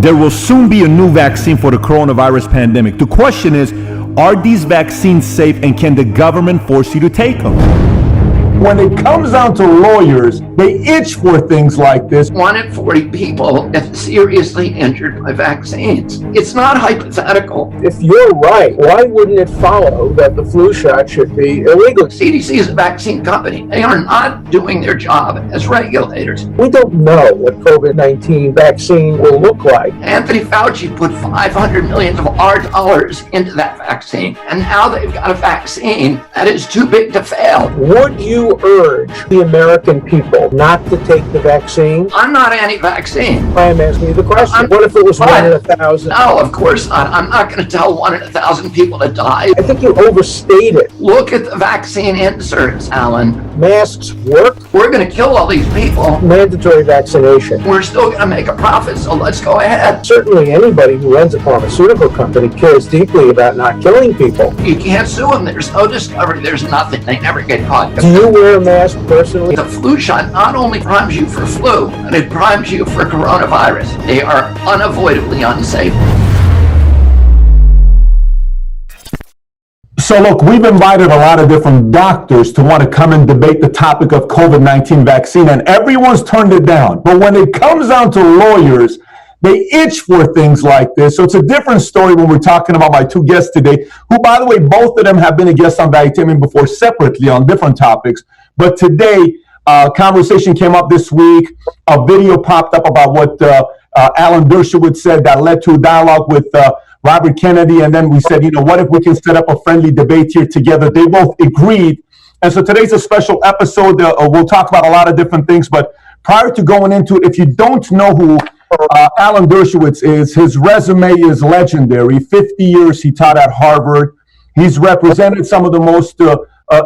There will soon be a new vaccine for the coronavirus pandemic. The question is, are these vaccines safe and can the government force you to take them? When it comes down to lawyers, they itch for things like this. 1 in 40 people get seriously injured by vaccines. It's not hypothetical. If you're right, why wouldn't it follow that the flu shot should be illegal? CDC is a vaccine company. They are not doing their job as regulators. We don't know what COVID-19 vaccine will look like. Anthony Fauci put $500 million of our dollars into that vaccine, and now they've got a vaccine that is too big to fail. Would you urge the American people not to take the vaccine? I'm not anti-vaccine. I'm asking you the question. What if it was 1 in 1,000? No, of course not. I'm not going to tell 1 in 1,000 people to die. I think you overstate it. Look at the vaccine inserts, Alan. Masks work. We're going to kill all these people. Mandatory vaccination. We're still going to make a profit, so let's go ahead. Certainly anybody who runs a pharmaceutical company cares deeply about not killing people. You can't sue them. There's no discovery. There's nothing. They never get caught. Do you wear a mask personally? The flu shot not only primes you for flu, but it primes you for coronavirus. They are unavoidably unsafe. So look, we've invited a lot of different doctors to want to come and debate the topic of COVID-19 vaccine, and everyone's turned it down. But when it comes down to lawyers, they itch for things like this. So it's a different story when we're talking about my two guests today, who, by the way, both of them have been a guest on Vitamin before separately on different topics. But today, conversation came up this week. A video popped up about what Alan Dershowitz said that led to a dialogue with Robert Kennedy. And then we said, what if we can set up a friendly debate here together? They both agreed. And so today's a special episode. We'll talk about a lot of different things. But prior to going into it, if you don't know who Alan Dershowitz is, his resume is legendary. 50 years he taught at Harvard. He's represented some of the most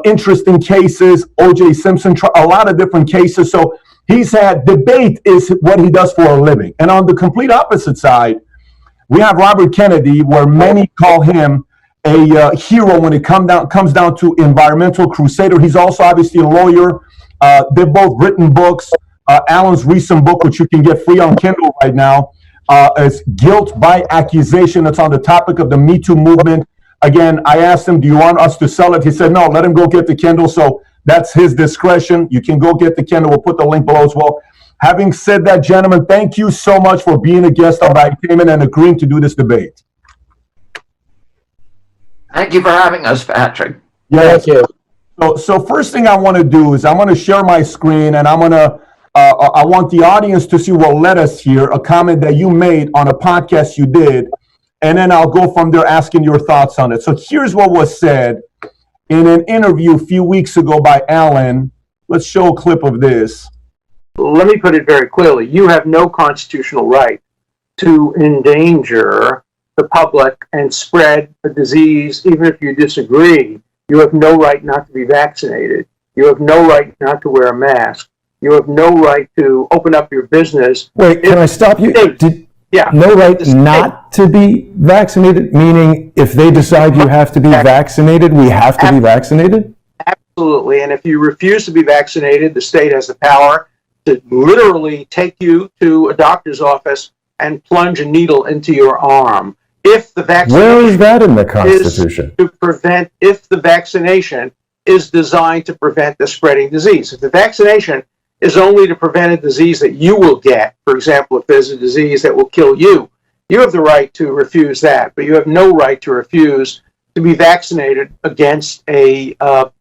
interesting cases, O.J. Simpson, a lot of different cases. So he's had debate is what he does for a living. And on the complete opposite side, we have Robert Kennedy, where many call him a hero when it comes down to environmental crusader. He's also obviously a lawyer. They've both written books. Alan's recent book, which you can get free on Kindle right now, is Guilt by Accusation. It's on the topic of the Me Too movement. Again, I asked him, do you want us to sell it? He said, no, let him go get the Kindle. So that's his discretion. You can go get the Kindle. We'll put the link below as well. Having said that, gentlemen, thank you so much for being a guest on Vitamin and agreeing to do this debate. Thank you for having us, Patrick. Yes. Thank you. So first thing I want to do is I want to share my screen, and I want the audience to see what led us here, a comment that you made on a podcast you did, and then I'll go from there asking your thoughts on it. So here's what was said in an interview a few weeks ago by Alan. Let's show a clip of this. Let me put it very clearly. You have no constitutional right to endanger the public and spread a disease, even if you disagree. You have no right not to be vaccinated. You have no right not to wear a mask. You have no right to open up your business. Wait, can I stop you? No right not to be vaccinated, meaning if they decide you have to be vaccinated, we have to be vaccinated? Absolutely. And if you refuse to be vaccinated, the state has the power to literally take you to a doctor's office and plunge a needle into your arm. If the vaccination Where is that in the Constitution? If the vaccination is designed to prevent the spreading disease. If the vaccination is only to prevent a disease that you will get, for example, if there's a disease that will kill you, you have the right to refuse that, but you have no right to refuse to be vaccinated against a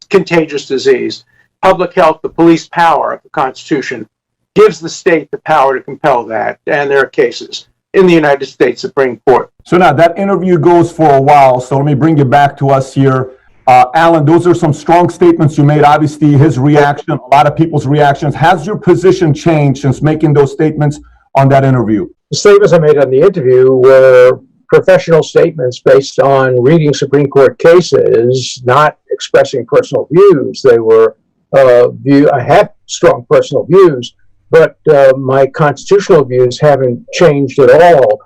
contagious disease. Public health, the police power of the Constitution, gives the state the power to compel that, and there are cases in the United States Supreme Court. So now that interview goes for a while, so let me bring you back to us here. Alan, those are some strong statements you made. Obviously, his reaction, a lot of people's reactions. Has your position changed since making those statements on that interview? The statements I made on the interview were professional statements based on reading Supreme Court cases, not expressing personal views. They were, I had strong personal views, but my constitutional views haven't changed at all.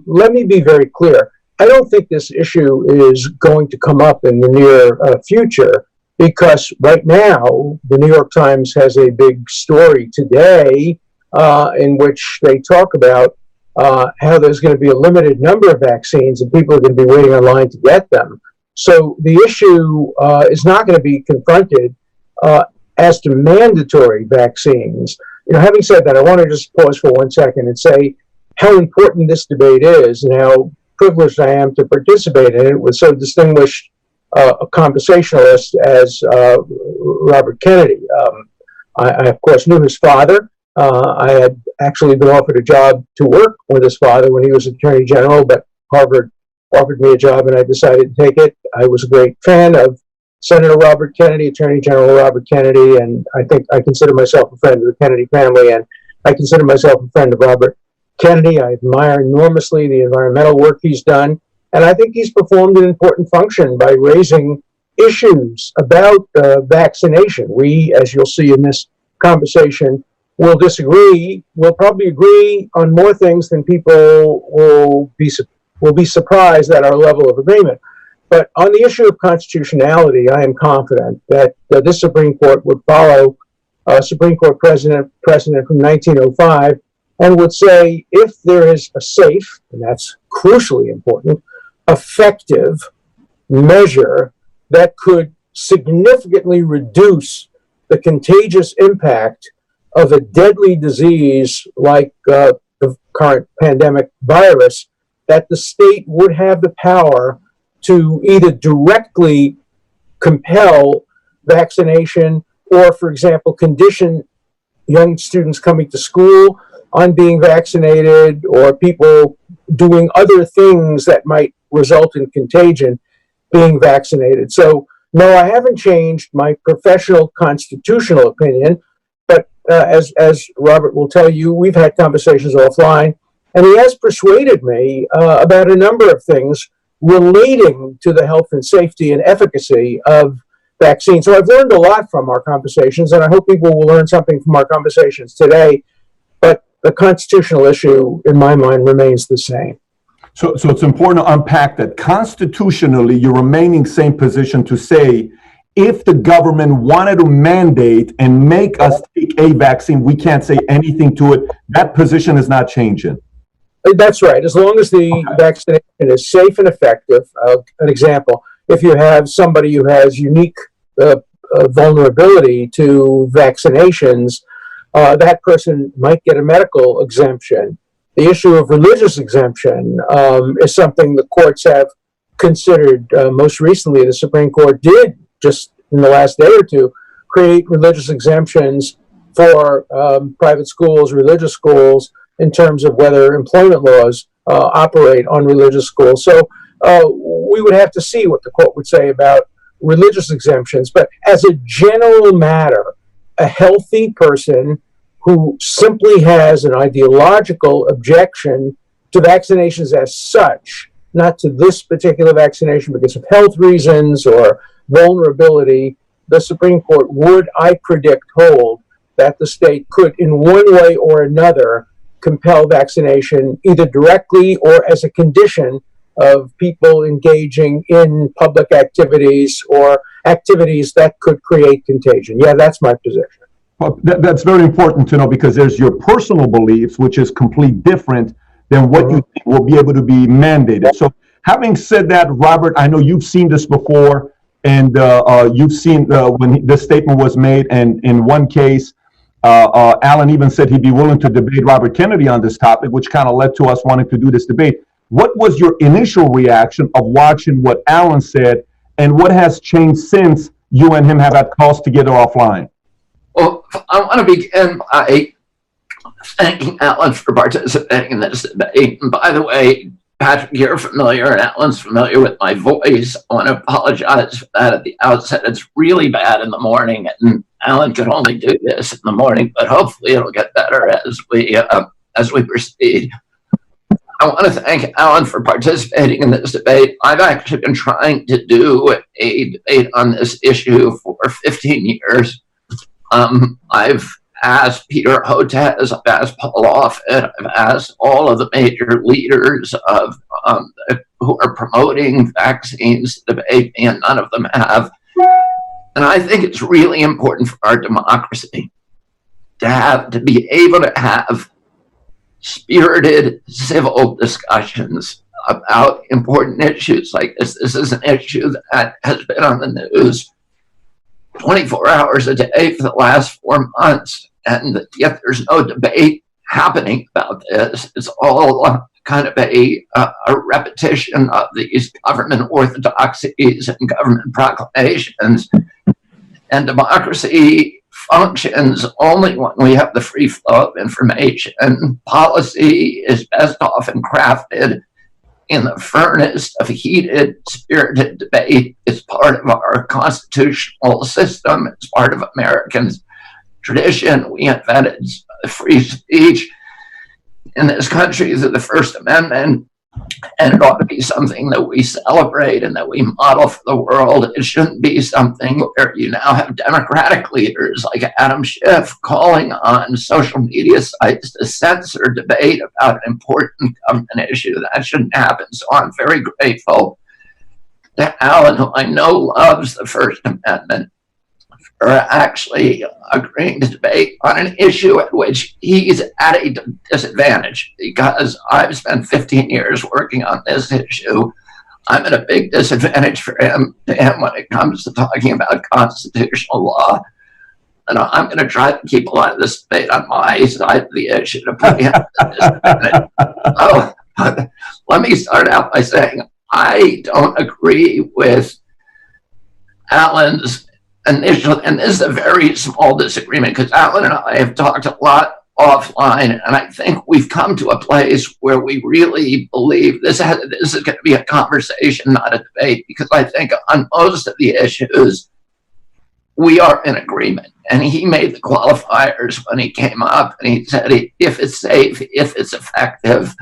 Let me be very clear. I don't think this issue is going to come up in the near future, because right now the New York Times has a big story today in which they talk about how there's going to be a limited number of vaccines and people are going to be waiting online to get them. So the issue is not going to be confronted as to mandatory vaccines. Having said that, I want to just pause for 1 second and say how important this debate is and how privileged I am to participate in it with so distinguished a conversationalist as Robert Kennedy. I, of course, knew his father. I had actually been offered a job to work with his father when he was Attorney General, but Harvard offered me a job and I decided to take it. I was a great fan of Senator Robert Kennedy, Attorney General Robert Kennedy, and I think I consider myself a friend of the Kennedy family, and I consider myself a friend of Robert Kennedy. I admire enormously the environmental work he's done, and I think he's performed an important function by raising issues about vaccination. We, as you'll see in this conversation, will disagree. We'll probably agree on more things than people will be surprised at our level of agreement. But on the issue of constitutionality, I am confident that this Supreme Court would follow Supreme Court precedent from 1905 and would say if there is a safe, and that's crucially important, effective measure that could significantly reduce the contagious impact of a deadly disease like the current pandemic virus, that the state would have the power to either directly compel vaccination or, for example, condition young students coming to school on being vaccinated or people doing other things that might result in contagion being vaccinated. So, no, I haven't changed my professional constitutional opinion, but as Robert will tell you, we've had conversations offline, and he has persuaded me about a number of things relating to the health and safety and efficacy of vaccines. So I've learned a lot from our conversations, and I hope people will learn something from our conversations today. But the constitutional issue, in my mind, remains the same. So it's important to unpack that constitutionally, you're remaining same position to say, if the government wanted to mandate and make us take a vaccine, we can't say anything to it. That position is not changing. That's right. As long as the vaccination is safe and effective. An example, if you have somebody who has unique vulnerability to vaccinations, that person might get a medical exemption. The issue of religious exemption is something the courts have considered. Most recently, the Supreme Court did, just in the last day or two, create religious exemptions for private schools, religious schools, in terms of whether employment laws operate on religious schools. So we would have to see what the court would say about religious exemptions. But as a general matter, a healthy person who simply has an ideological objection to vaccinations as such, not to this particular vaccination because of health reasons or vulnerability, the Supreme Court would, I predict, hold that the state could, in one way or another, compel vaccination either directly or as a condition of people engaging in public activities or activities that could create contagion. Yeah, that's my position. Well, that's very important to know because there's your personal beliefs, which is completely different than what you think will be able to be mandated. So having said that, Robert, I know you've seen this before, and you've seen when this statement was made, and in one case, Alan even said he'd be willing to debate Robert Kennedy on this topic, which kind of led to us wanting to do this debate. What was your initial reaction of watching what Alan said, and what has changed since you and him have had calls together offline? Well, I want to begin by thanking Alan for participating in this debate. And by the way, Patrick, you're familiar and Alan's familiar with my voice. I want to apologize for that at the outset. It's really bad in the morning, and Alan could only do this in the morning, but hopefully it'll get better as we proceed. I want to thank Alan for participating in this debate. I've actually been trying to do a debate on this issue for 15 years. I've asked Peter Hotez, I've asked Paul Offit, I've asked all of the major leaders of who are promoting vaccines to debate me, and none of them have. And I think it's really important for our democracy to be able to have spirited civil discussions about important issues like this. This is an issue that has been on the news 24 hours a day for the last 4 months. And yet there's no debate happening about this. It's all kind of a repetition of these government orthodoxies and government proclamations. And democracy functions only when we have the free flow of information. Policy is best often crafted in the furnace of heated, spirited debate. It's part of our constitutional system. It's part of Americans' tradition. We invented free speech in this country through the First Amendment, and it ought to be something that we celebrate and that we model for the world. It shouldn't be something where you now have Democratic leaders like Adam Schiff calling on social media sites to censor debate about an important government issue. That shouldn't happen. So I'm very grateful to Alan, who I know loves the First Amendment, for actually agreeing to debate on an issue at which he's at a disadvantage, because I've spent 15 years working on this issue. I'm at a big disadvantage for him when it comes to talking about constitutional law. And I'm going to try to keep a lot of this debate on my side of the issue to put him at a disadvantage. Let me start out by saying I don't agree with Alan's initial, and this is a very small disagreement because Alan and I have talked a lot offline, and I think we've come to a place where we really believe this is going to be a conversation, not a debate, because I think on most of the issues we are in agreement. And he made the qualifiers when he came up, and he said if it's safe, if it's effective.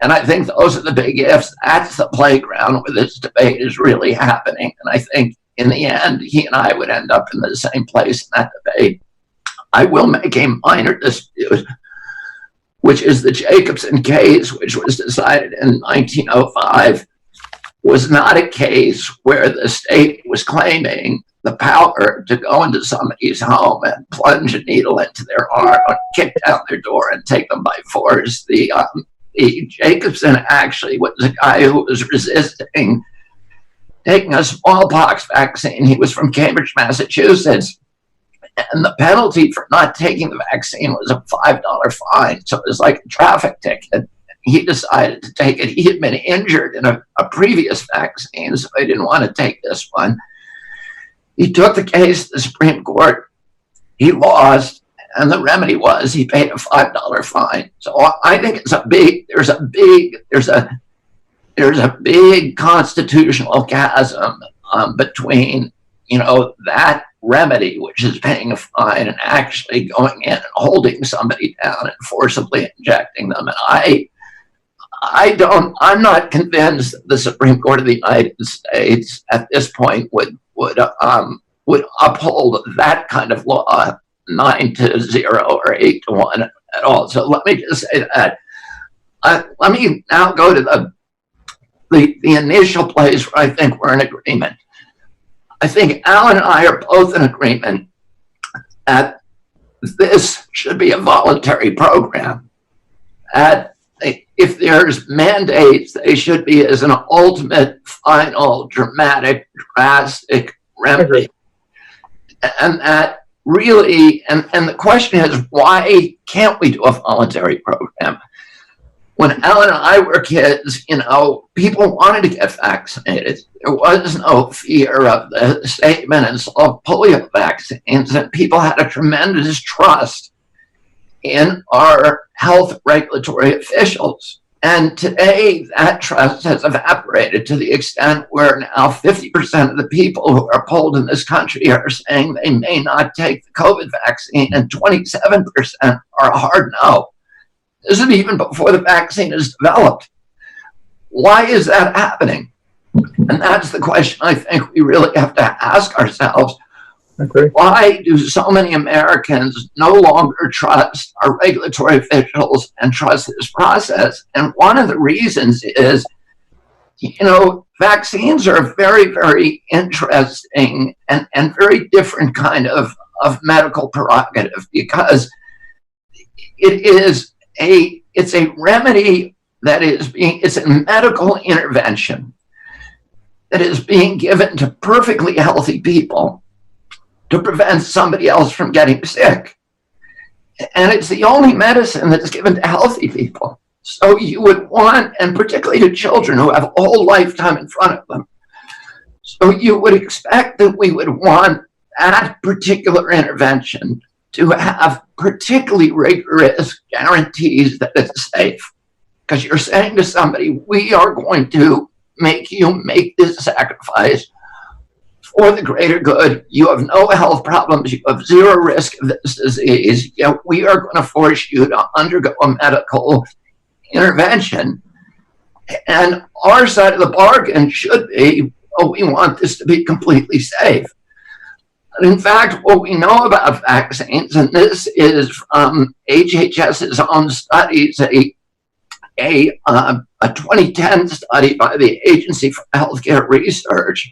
And I think those are the big ifs. That's the playground where this debate is really happening. And I think in the end, he and I would end up in the same place in that debate. I will make a minor dispute, which is the Jacobson case, which was decided in 1905, was not a case where the state was claiming the power to go into somebody's home and plunge a needle into their arm, and kick down their door and take them by force. The Jacobson actually was a guy who was resisting taking a smallpox vaccine. He was from Cambridge, Massachusetts, and the penalty for not taking the vaccine was a $5 fine. So it was like a traffic ticket. He decided to take it. He had been injured in a previous vaccine, so he didn't want to take this one. He took the case to the Supreme Court. He lost, and the remedy was he paid a $5 fine. So I think there's a big constitutional chasm between, that remedy, which is paying a fine, and actually going in and holding somebody down and forcibly injecting them. And I'm not convinced that the Supreme Court of the United States at this point would uphold that kind of law 9-0 or 8-1 at all. So let me just say that. Let me now go to the initial place where I think we're in agreement. I think Alan and I are both in agreement that this should be a voluntary program. If there's mandates, they should be as an ultimate, final, dramatic, drastic remedy. And that really, and the question is, why can't we do a voluntary program? When Alan and I were kids, people wanted to get vaccinated. There was no fear of the statement and soft polio vaccines, and people had a tremendous trust in our health regulatory officials. And today, that trust has evaporated to the extent where now 50% of the people who are polled in this country are saying they may not take the COVID vaccine, and 27% are a hard no. This is even before the vaccine is developed. Why is that happening? And that's the question I think we really have to ask ourselves. Okay. Why do so many Americans no longer trust our regulatory officials and trust this process? And one of the reasons is, vaccines are a very, very interesting and very different kind of medical prerogative, because it is it's a remedy that it's a medical intervention that is being given to perfectly healthy people to prevent somebody else from getting sick. And it's the only medicine that's given to healthy people. So you would want, and particularly to children who have a whole lifetime in front of them, so you would expect that we would want that particular intervention to have particularly rigorous guarantees that it's safe. Because you're saying to somebody, we are going to make you make this sacrifice for the greater good. You have no health problems. You have zero risk of this disease. Yet we are going to force you to undergo a medical intervention. And our side of the bargain should be, oh, we want this to be completely safe. And in fact, what we know about vaccines, and this is from HHS's own studies, a 2010 study by the Agency for Healthcare Research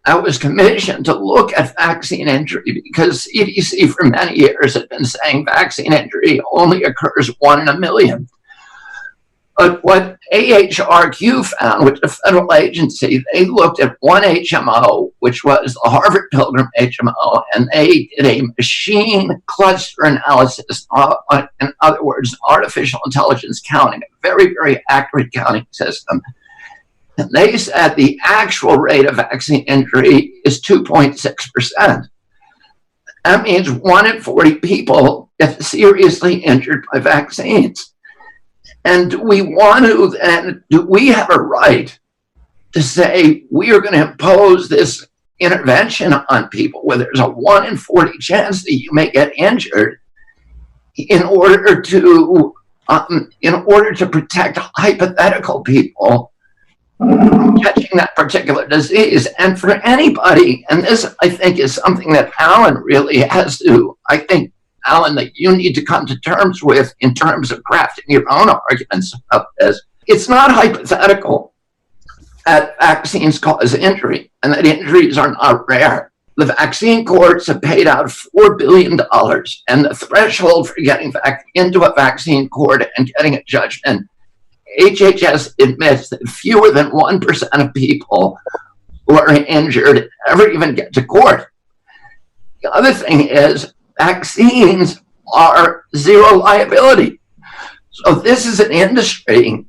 that was commissioned to look at vaccine injury, because CDC for many years had been saying vaccine injury only occurs 1 in a million. But what AHRQ found, which is a federal agency, they looked at one HMO, which was the Harvard Pilgrim HMO, and they did a machine cluster analysis, in other words, artificial intelligence counting, a very, very accurate counting system. And they said the actual rate of vaccine injury is 2.6%. That means 1 in 40 people get seriously injured by vaccines. And do we want to then, do we have a right to say we are going to impose this intervention on people where there's a 1 in 40 chance that you may get injured in order to protect hypothetical people from catching that particular disease? And for anybody, and this I think is something that Alan really has to, I think, Alan, that you need to come to terms with in terms of crafting your own arguments about this. It's not hypothetical that vaccines cause injury and that injuries are not rare. The vaccine courts have paid out $4 billion, and the threshold for getting back into a vaccine court and getting a judgment, HHS admits that fewer than 1% of people who are injured ever even get to court. The other thing is, vaccines are zero liability. So this is an industry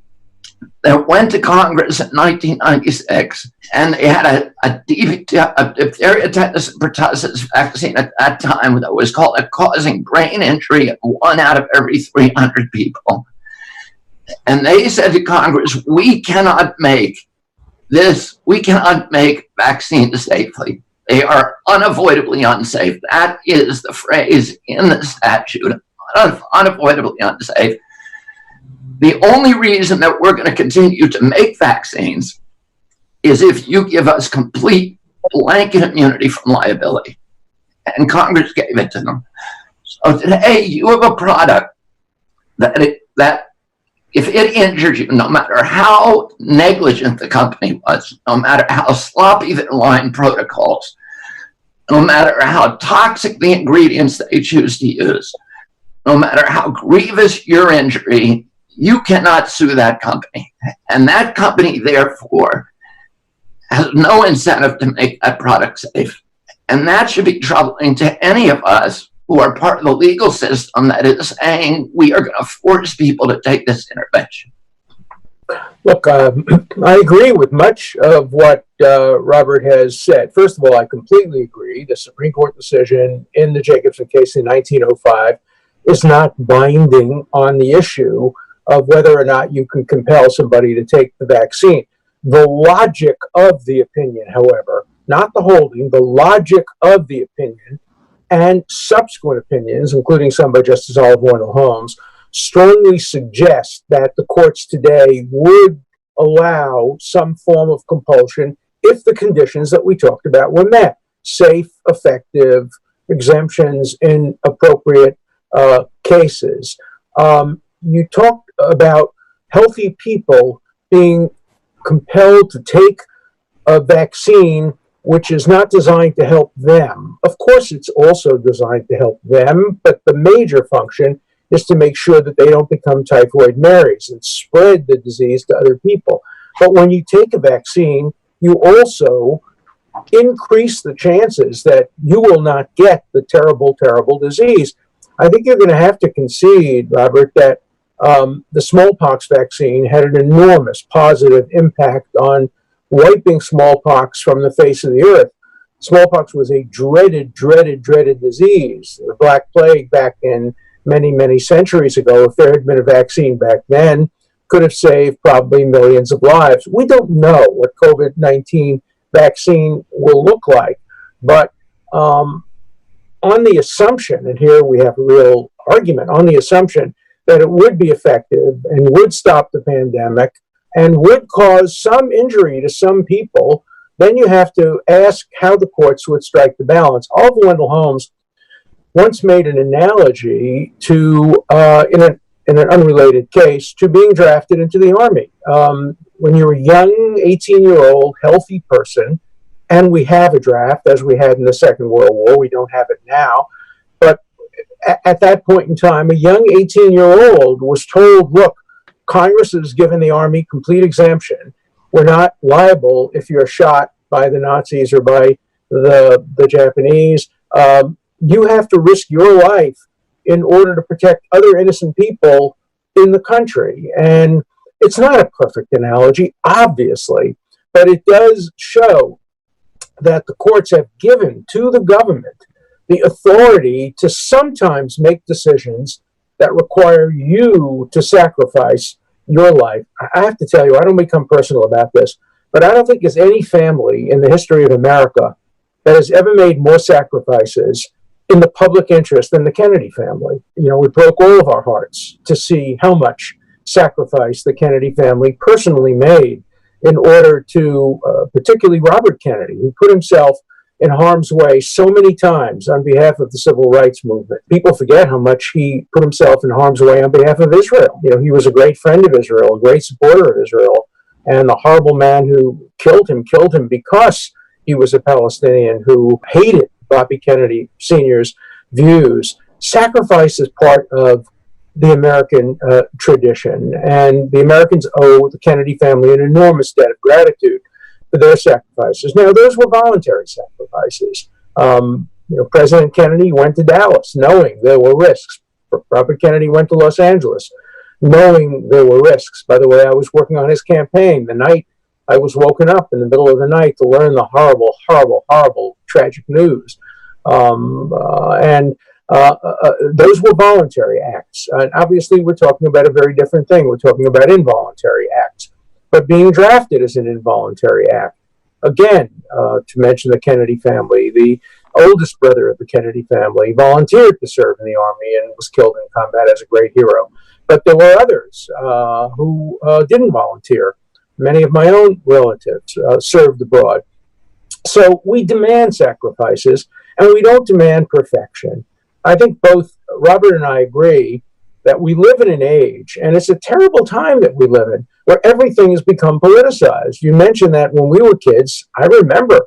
that went to Congress in 1996, and they had a diphtheria, tetanus, and pertussis vaccine at that time that was called causing brain injury in 1 out of every 300 people. And they said to Congress, we cannot make vaccines safely. They are unavoidably unsafe. That is the phrase in the statute, unavoidably unsafe. The only reason that we're going to continue to make vaccines is if you give us complete blanket immunity from liability. And Congress gave it to them. So today you have a product that if it injured you, no matter how negligent the company was, no matter how sloppy their line protocols, no matter how toxic the ingredients they choose to use, no matter how grievous your injury, you cannot sue that company. And that company, therefore, has no incentive to make that product safe. And that should be troubling to any of us who are part of the legal system that is saying we are going to force people to take this intervention. Look, I agree with much of what Robert has said. First of all, I completely agree. The Supreme Court decision in the Jacobson case in 1905 is not binding on the issue of whether or not you can compel somebody to take the vaccine. The logic of the opinion, however, not the holding, the logic of the opinion and subsequent opinions, including some by Justice Oliver Wendell Holmes, strongly suggest that the courts today would allow some form of compulsion if the conditions that we talked about were met. Safe, effective, exemptions in appropriate cases. You talked about healthy people being compelled to take a vaccine which is not designed to help them. Of course, it's also designed to help them, but the major function is to make sure that they don't become typhoid Marys and spread the disease to other people. But when you take a vaccine, you also increase the chances that you will not get the terrible, terrible disease. I think you're going to have to concede, Robert, that the smallpox vaccine had an enormous positive impact on wiping smallpox from the face of the earth. Smallpox was a dreaded, dreaded, dreaded disease. The Black Plague back in many, many centuries ago, if there had been a vaccine back then, could have saved probably millions of lives. We don't know what COVID-19 vaccine will look like, but on the assumption, and here we have a real argument, on the assumption that it would be effective and would stop the pandemic and would cause some injury to some people, then you have to ask how the courts would strike the balance. Oliver Wendell Holmes once made an analogy to, in an unrelated case, to being drafted into the Army. When you're a young 18-year-old healthy person, and we have a draft, as we had in the Second World War, we don't have it now, but at that point in time, a young 18-year-old was told, look, Congress has given the Army complete exemption. We're not liable if you're shot by the Nazis or by the Japanese. You have to risk your life in order to protect other innocent people in the country. And it's not a perfect analogy, obviously, but it does show that the courts have given to the government the authority to sometimes make decisions that require you to sacrifice your life. I have to tell you, I don't become personal about this, but I don't think there's any family in the history of America that has ever made more sacrifices in the public interest than the Kennedy family. You know, it broke all of our hearts to see how much sacrifice the Kennedy family personally made in order to, particularly Robert Kennedy, who put himself in harm's way so many times on behalf of the civil rights movement. People forget how much he put himself in harm's way on behalf of Israel. You know, he was a great friend of Israel, a great supporter of Israel, and the horrible man who killed him because he was a Palestinian who hated Bobby Kennedy Sr.'s views. Sacrifice is part of the American tradition, and the Americans owe the Kennedy family an enormous debt of gratitude for their sacrifices. Now, those were voluntary sacrifices. President Kennedy went to Dallas knowing there were risks. Robert Kennedy went to Los Angeles knowing there were risks. By the way, I was working on his campaign the night I was woken up in the middle of the night to learn the horrible, horrible, horrible, tragic news. Those were voluntary acts. And obviously, we're talking about a very different thing. We're talking about involuntary acts. But being drafted is an involuntary act. Again, to mention the Kennedy family, the oldest brother of the Kennedy family volunteered to serve in the Army and was killed in combat as a great hero. But there were others who didn't volunteer. Many of my own relatives served abroad. So we demand sacrifices, and we don't demand perfection. I think both Robert and I agree that we live in an age, and it's a terrible time that we live in, where everything has become politicized. You mentioned that when we were kids. I remember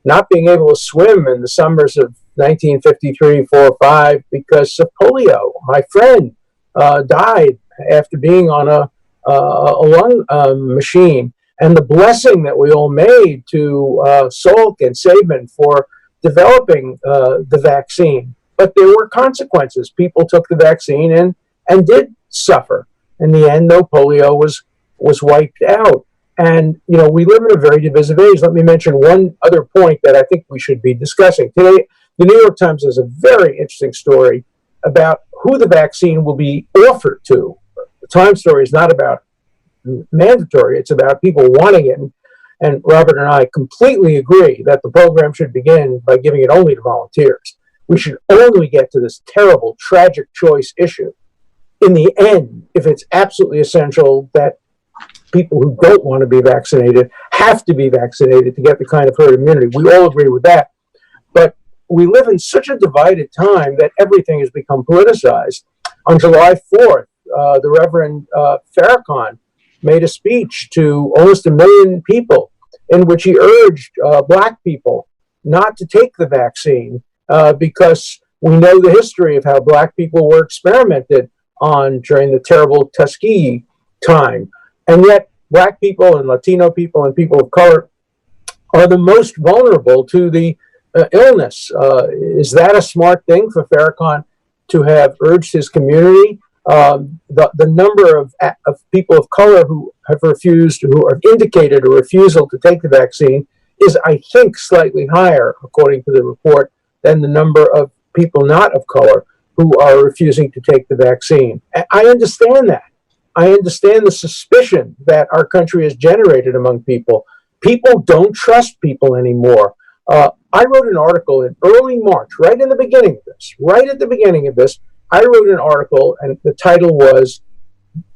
not being able to swim in the summers of 1953, 4, 5 because of polio. My friend died after being on a lung machine, and the blessing that we all made to Salk and Saban for developing the vaccine. But there were consequences. People took the vaccine and did suffer. In the end, though, polio was wiped out. And, you know, we live in a very divisive age. Let me mention one other point that I think we should be discussing. Today, the New York Times has a very interesting story about who the vaccine will be offered to. The Times story is not about mandatory. It's about people wanting it. And Robert and I completely agree that the program should begin by giving it only to volunteers. We should only get to this terrible, tragic choice issue in the end, if it's absolutely essential that people who don't want to be vaccinated have to be vaccinated to get the kind of herd immunity. We all agree with that. But we live in such a divided time that everything has become politicized. On July 4th, the Reverend Farrakhan made a speech to almost 1 million people in which he urged Black people not to take the vaccine because we know the history of how Black people were experimented on during the terrible Tuskegee time. And yet, Black people and Latino people and people of color are the most vulnerable to the illness. Is that a smart thing for Farrakhan to have urged his community? The number of people of color who have refused, who have indicated a refusal to take the vaccine is, I think, slightly higher, according to the report, than the number of people not of color who are refusing to take the vaccine. I understand that. I understand the suspicion that our country has generated among people. People don't trust people anymore. I wrote an article in early March, right at the beginning of this, I wrote an article, and the title was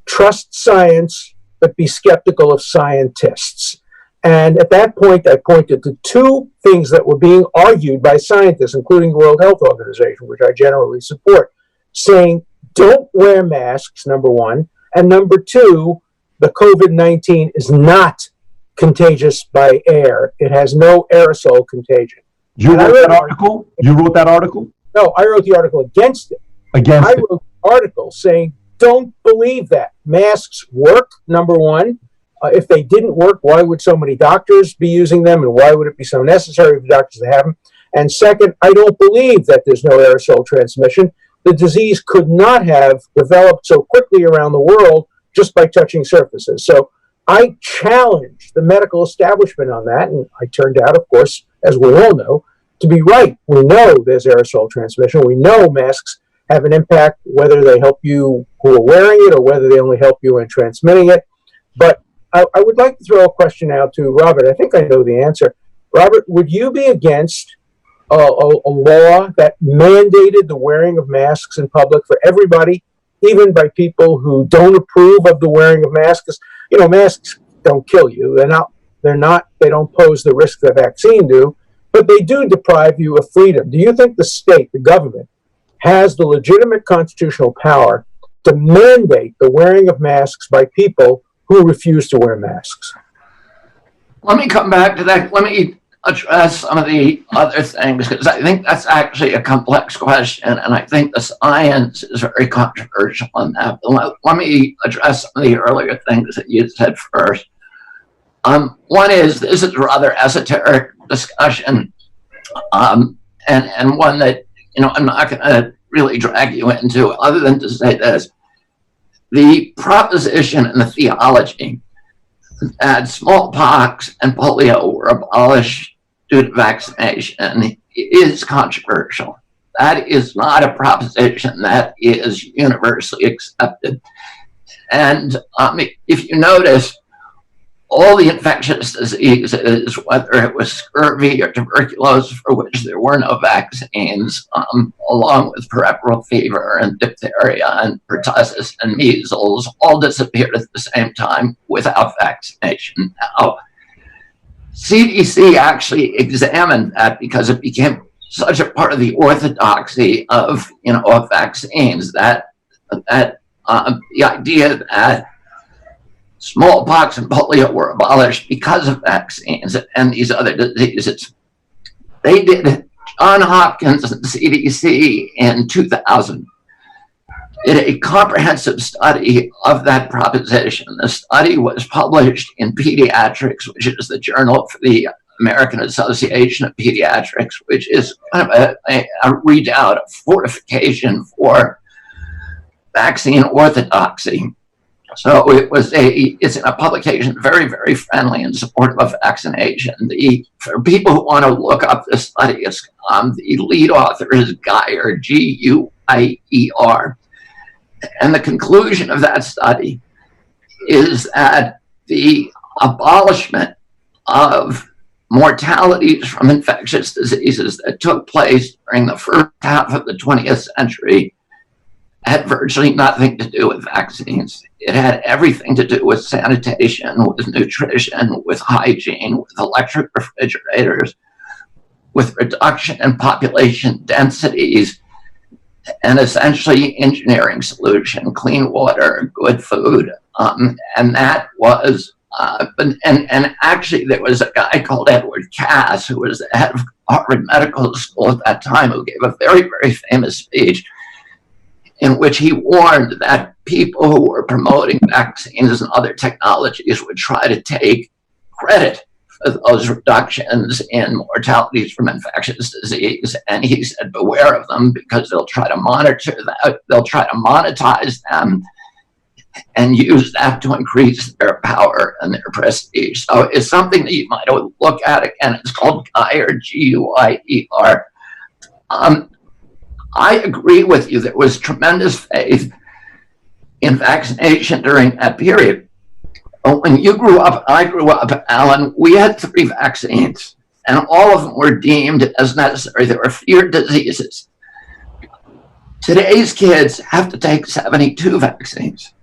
Trust Science, but Be Skeptical of Scientists. And at that point, I pointed to two things that were being argued by scientists, including the World Health Organization, which I generally support, saying, don't wear masks, number one, and number two, the COVID-19 is not contagious by air. It has no aerosol contagion. You wrote that article? You wrote that article? No, I wrote the article against it. I wrote an article saying, don't believe that. Masks work, number one. If they didn't work, why would so many doctors be using them, and why would it be so necessary for doctors to have them? And second, I don't believe that there's no aerosol transmission. The disease could not have developed so quickly around the world just by touching surfaces. So I challenged the medical establishment on that, and I turned out, of course, as we all know, to be right. We know there's aerosol transmission. We know masks have an impact, whether they help you who are wearing it or whether they only help you in transmitting it. But I would like to throw a question out to Robert. I think I know the answer. Robert, would you be against a law that mandated the wearing of masks in public for everybody, even by people who don't approve of the wearing of masks? You know, masks don't kill you. They don't pose the risk that vaccine do, but they do deprive you of freedom. Do you think the state, the government, has the legitimate constitutional power to mandate the wearing of masks by people who refuse to wear masks? Let me come back to that. Let me address some of the other things, because I think that's actually a complex question, and I think the science is very controversial on that. But let me address some of the earlier things that you said first. One is, this is a rather esoteric discussion, and one that, you know, I'm not going to really drag you into, other than to say this. The proposition and the theology that smallpox and polio were abolished due to vaccination is controversial. That is not a proposition that is universally accepted. And if you notice, all the infectious diseases, whether it was scurvy or tuberculosis, for which there were no vaccines, along with puerperal fever and diphtheria and pertussis and measles, all disappeared at the same time without vaccination. Now, CDC actually examined that because it became such a part of the orthodoxy of, of vaccines, that the idea that smallpox and polio were abolished because of vaccines and these other diseases. They did, Johns Hopkins and CDC in 2000 did a comprehensive study of that proposition. The study was published in Pediatrics, which is the journal for the American Association of Pediatrics, which is kind of a readout, a fortification for vaccine orthodoxy. So it's a publication very, very friendly and supportive of vaccination. For people who want to look up the study, the lead author is Guyer, Guier. And the conclusion of that study is that the abolishment of mortalities from infectious diseases that took place during the first half of the 20th century had virtually nothing to do with vaccines. It had everything to do with sanitation, with nutrition, with hygiene, with electric refrigerators, with reduction in population densities, and essentially engineering solution, clean water, good food. And that was, and actually there was a guy called Edward Cass, who was the head of Harvard Medical School at that time, who gave a very, very famous speech in which he warned that people who were promoting vaccines and other technologies would try to take credit for those reductions in mortalities from infectious disease. And he said, beware of them, because they'll try to monitor that, they'll try to monetize them and use that to increase their power and their prestige. So it's something that you might look at. Again, it's called GUYER, G-U-I-E-R. I agree with you. There was tremendous faith in vaccination during that period. When you grew up, I grew up, Alan, we had 3 vaccines, and all of them were deemed as necessary. There were feared diseases. Today's kids have to take 72 vaccines,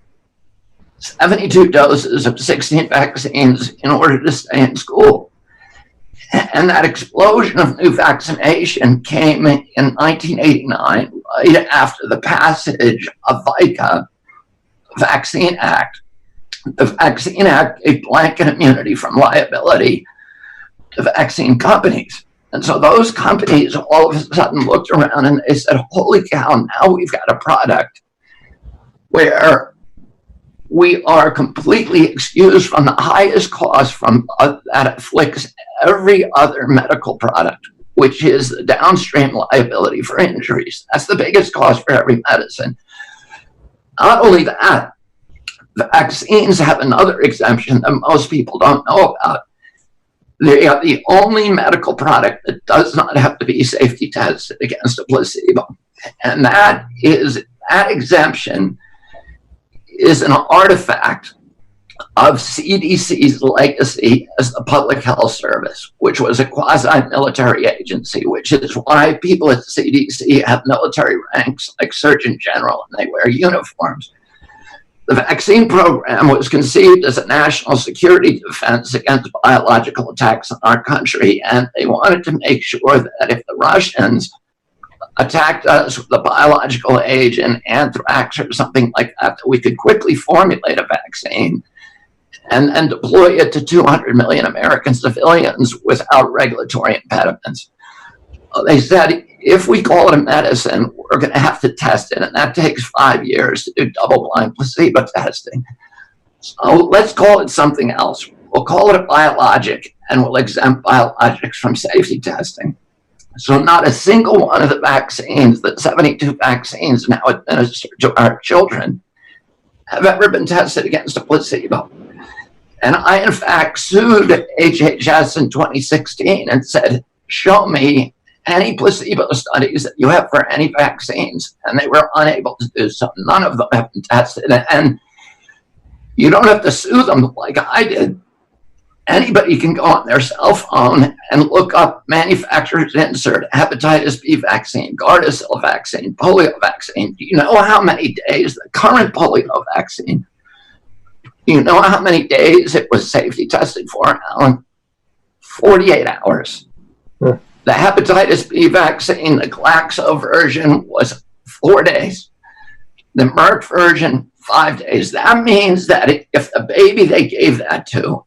72 doses of 16 vaccines in order to stay in school. And that explosion of new vaccination came in 1989, right after the passage of VICA, Vaccine Act. The Vaccine Act gave blanket immunity from liability to vaccine companies. And so those companies all of a sudden looked around and they said, holy cow, now we've got a product where we are completely excused from the highest cost from that afflicts every other medical product, which is the downstream liability for injuries. That's the biggest cost for every medicine. Not only that, the vaccines have another exemption that most people don't know about. They are the only medical product that does not have to be safety tested against a placebo. And that exemption is an artifact of CDC's legacy as the Public Health Service, which was a quasi-military agency, which is why people at the CDC have military ranks like Surgeon General, and they wear uniforms. The vaccine program was conceived as a national security defense against biological attacks on our country, and they wanted to make sure that if the Russians attacked us with a biological agent, anthrax or something like that, that we could quickly formulate a vaccine and deploy it to 200 million American civilians without regulatory impediments. They said, if we call it a medicine, we're going to have to test it, and that takes 5 years to do double-blind placebo testing. So let's call it something else. We'll call it a biologic, and we'll exempt biologics from safety testing. So not a single one of the vaccines, the 72 vaccines now administered to our children, have ever been tested against a placebo. And I, in fact, sued HHS in 2016 and said, show me any placebo studies that you have for any vaccines. And they were unable to do so. None of them have been tested. And you don't have to sue them like I did. Anybody can go on their cell phone and look up manufacturer's insert, hepatitis B vaccine, Gardasil vaccine, polio vaccine. Do you know how many days the current polio vaccine, do you know how many days it was safety tested for, Alan? 48 hours. The hepatitis B vaccine, the Glaxo version, was 4 days. The Merck version, 5 days. That means that if the baby they gave that to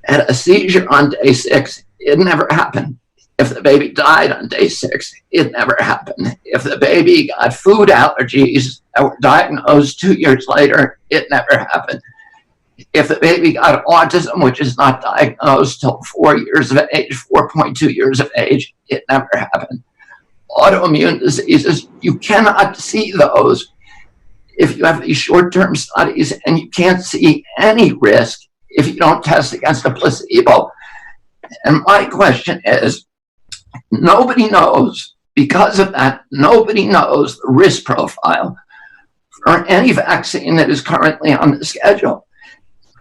had a seizure on day 6, it never happened. If the baby died on day 6, it never happened. If the baby got food allergies that were diagnosed 2 years later, it never happened. If the baby got autism, which is not diagnosed till 4 years of age, 4.2 years of age, it never happened. Autoimmune diseases, you cannot see those if you have these short-term studies, and you can't see any risk if you don't test against a placebo. And my question is, nobody knows, because of that, nobody knows the risk profile for any vaccine that is currently on the schedule.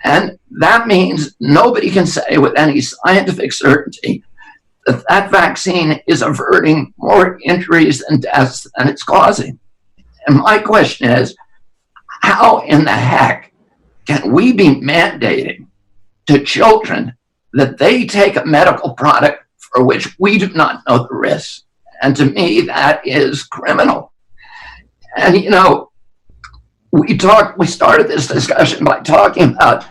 And that means nobody can say with any scientific certainty that that vaccine is averting more injuries and deaths than it's causing. And my question is, how in the heck can we be mandating to children that they take a medical product for which we do not know the risks? And to me, that is criminal. And, you know, we started this discussion by talking about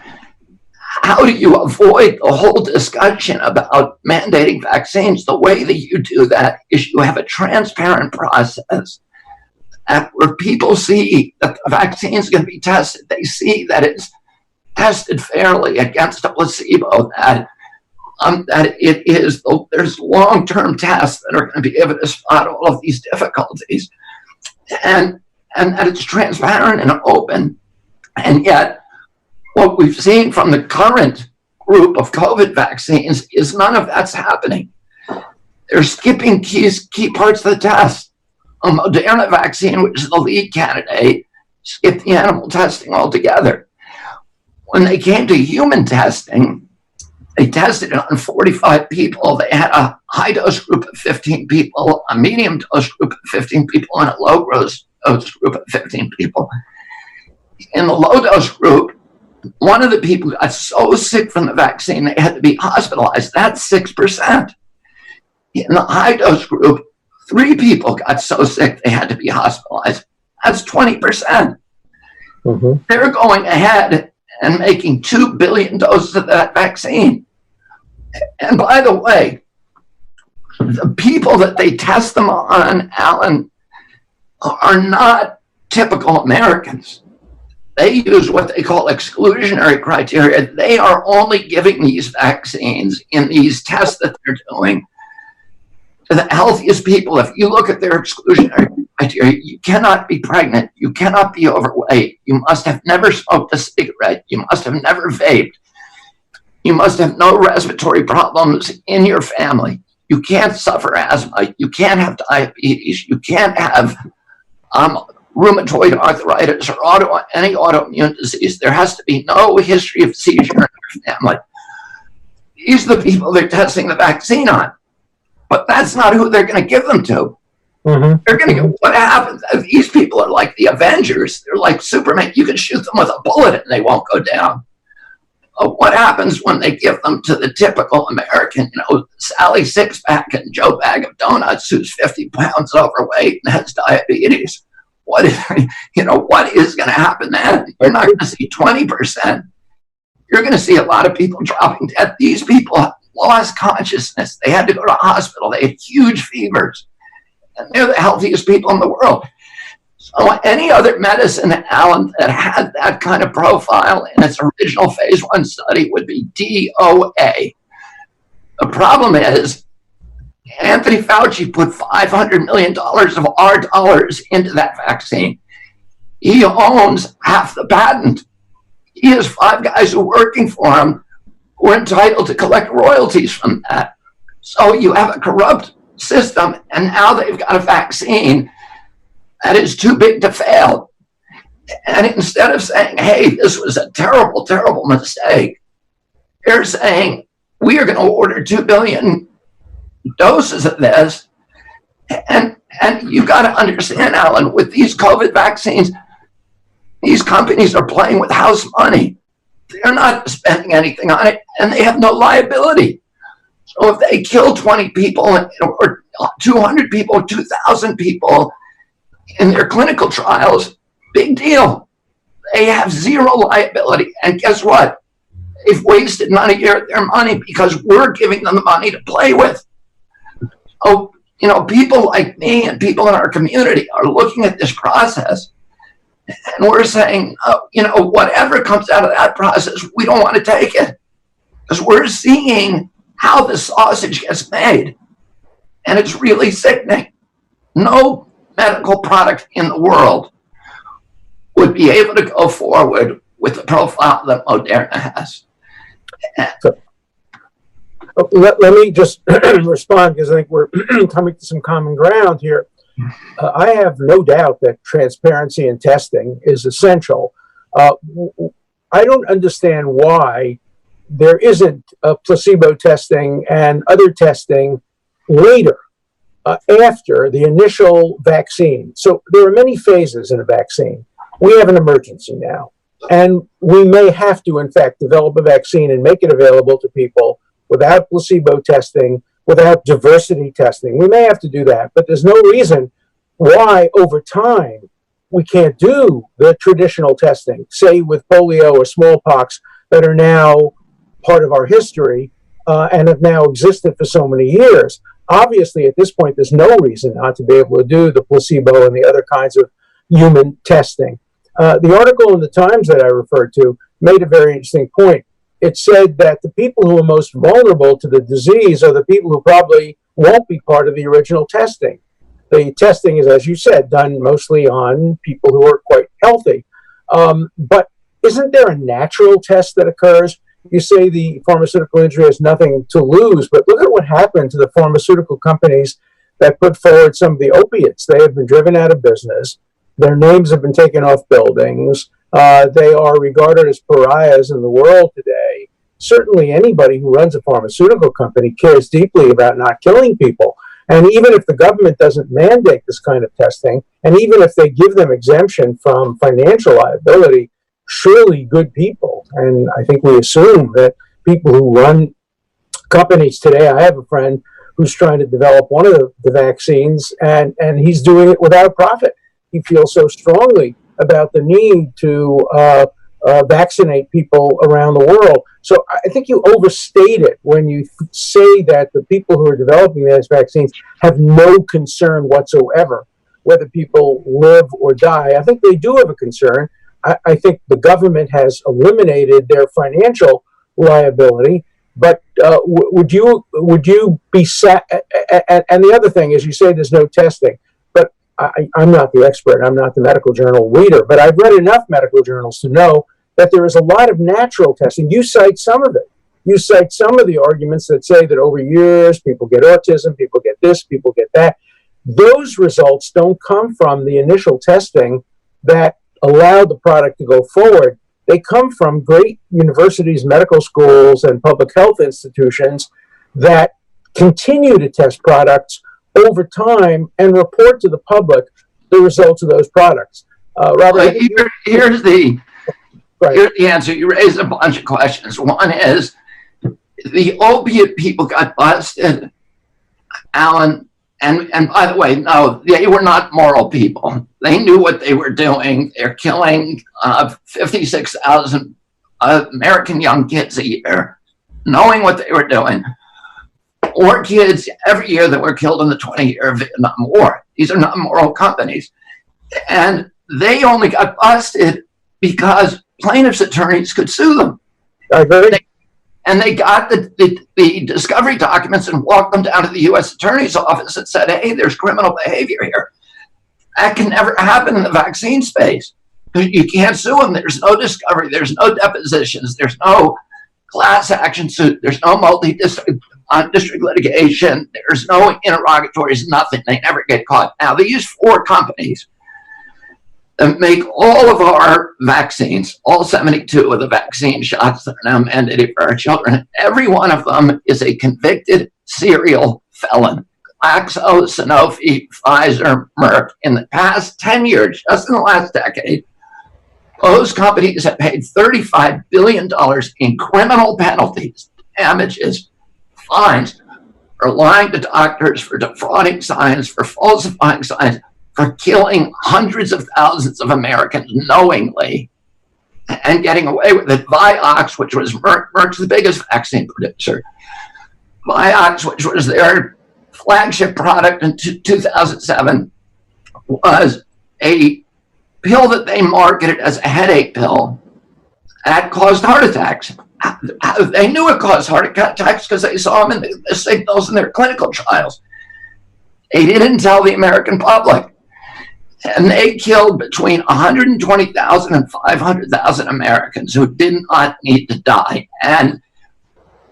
how do you avoid the whole discussion about mandating vaccines. The way that you do that is you have a transparent process And where people see that the vaccine is going to be tested, they see that it's tested fairly against a placebo, that it is, there's long-term tests that are going to be able to spot all of these difficulties, and that it's transparent and open. And yet, what we've seen from the current group of COVID vaccines is none of that's happening. They're skipping key parts of the test. A Moderna vaccine, which is the lead candidate, skipped the animal testing altogether. When they came to human testing, they tested it on 45 people. They had a high dose group of 15 people, a medium dose group of 15 people, and a low dose group of 15 people. In the low dose group, one of the people got so sick from the vaccine they had to be hospitalized. That's 6%. In the high dose group, 3 people got so sick they had to be hospitalized. That's 20%. Mm-hmm. They're going ahead and making 2 billion doses of that vaccine. And by the way, the people that they test them on, Alan, are not typical Americans. They use what they call exclusionary criteria. They are only giving these vaccines in these tests that they're doing to the healthiest people. If you look at their exclusionary criteria, you cannot be pregnant, you cannot be overweight, you must have never smoked a cigarette, you must have never vaped, you must have no respiratory problems in your family, you can't suffer asthma, you can't have diabetes, you can't have rheumatoid arthritis or any autoimmune disease. There has to be no history of seizure in your family. These are the people they're testing the vaccine on. But that's not who they're going to give them to. Mm-hmm. They're going to get, what happens? These people are like the Avengers. They're like Superman. You can shoot them with a bullet and they won't go down. What happens when they give them to the typical American, Sally Six-Pack and Joe Bag of Donuts, who's 50 pounds overweight and has diabetes? What is going to happen then? You're not going to see 20%. You're going to see a lot of people dropping dead. These people lost consciousness. They had to go to hospital. They had huge fevers. And they're the healthiest people in the world. So any other medicine, Alan, that had that kind of profile in its original phase 1 study would be DOA. The problem is Anthony Fauci put $500 million of our dollars into that vaccine. He owns half the patent. He has 5 guys who are working for him who are entitled to collect royalties from that. So you have a corrupt system, and now they've got a vaccine that is too big to fail. And instead of saying, hey, this was a terrible, terrible mistake, they're saying, we are going to order 2 billion doses of this. And you've got to understand, Alan, with these COVID vaccines, these companies are playing with house money. They're not spending anything on it, and they have no liability. So if they kill 20 people or 200 people, 2,000 people in their clinical trials, big deal. They have zero liability. And guess what? They've wasted none of their money because we're giving them the money to play with. So, people like me and people in our community are looking at this process, and we're saying, whatever comes out of that process, we don't want to take it, because we're seeing how the sausage gets made, and it's really sickening. No medical product in the world would be able to go forward with the profile that Moderna has. Let me just respond, because I think we're coming to some common ground here. I have no doubt that transparency in testing is essential. I don't understand why there isn't placebo testing and other testing later, after the initial vaccine. So there are many phases in a vaccine. We have an emergency now, and we may have to, in fact, develop a vaccine and make it available to people without placebo testing, without diversity testing. We may have to do that, but there's no reason why over time we can't do the traditional testing, say with polio or smallpox, that are now part of our history and have now existed for so many years. Obviously, at this point, there's no reason not to be able to do the placebo and the other kinds of human testing. The article in the Times that I referred to made a very interesting point. It said that the people who are most vulnerable to the disease are the people who probably won't be part of the original testing. The testing is, as you said, done mostly on people who are quite healthy. But isn't there a natural test that occurs? You say the pharmaceutical industry has nothing to lose, but look at what happened to the pharmaceutical companies that put forward some of the opiates. They have been driven out of business. Their names have been taken off buildings. They are regarded as pariahs in the world today. Certainly anybody who runs a pharmaceutical company cares deeply about not killing people. And even if the government doesn't mandate this kind of testing, and even if they give them exemption from financial liability, surely good people, and I think we assume that people who run companies today, I have a friend who's trying to develop one of the vaccines, and he's doing it without a profit. He feels so strongly about the need to vaccinate people around the world. So I think you overstate it when you say that the people who are developing these vaccines have no concern whatsoever whether people live or die. I think they do have a concern. I think the government has eliminated their financial liability. But would you be and the other thing is, you say there's no testing, but I'm not the expert. I'm not the medical journal reader, but I've read enough medical journals to know that there is a lot of natural testing. You cite some of it. You cite some of the arguments that say that over years, people get autism, people get this, people get that. Those results don't come from the initial testing that allowed the product to go forward. They come from great universities, medical schools, and public health institutions that continue to test products over time and report to the public the results of those products. Robert, here's the answer. You raised a bunch of questions. One is, the opiate people got busted, Alan, and by the way, no, they were not moral people. They knew what they were doing. They're killing 56,000 American young kids a year, knowing what they were doing. More kids every year that were killed in the 20-year Vietnam War. These are not moral companies. And they only got busted because plaintiffs' attorneys could sue them. I agree. And they got the discovery documents and walked them down to the U.S. Attorney's Office and said, hey, there's criminal behavior here. That can never happen in the vaccine space. You can't sue them. There's no discovery. There's no depositions. There's no class action suit. There's no multi-district litigation. There's no interrogatories, nothing. They never get caught. Now, they use 4 companies that make all of our vaccines, all 72 of the vaccine shots that are now mandated for our children. Every one of them is a convicted serial felon. Glaxo, Sanofi, Pfizer, Merck. In the past 10 years, just in the last decade, those companies have paid $35 billion in criminal penalties, damages, fines, for lying to doctors, for defrauding science, for falsifying science, for killing hundreds of thousands of Americans knowingly and getting away with it. Vioxx, which was Merck's the biggest vaccine producer. Vioxx, which was their flagship product in 2007, was a pill that they marketed as a headache pill that caused heart attacks. They knew it caused heart attacks because they saw them in the signals in their clinical trials. They didn't tell the American public. And they killed between 120,000 and 500,000 Americans who did not need to die. And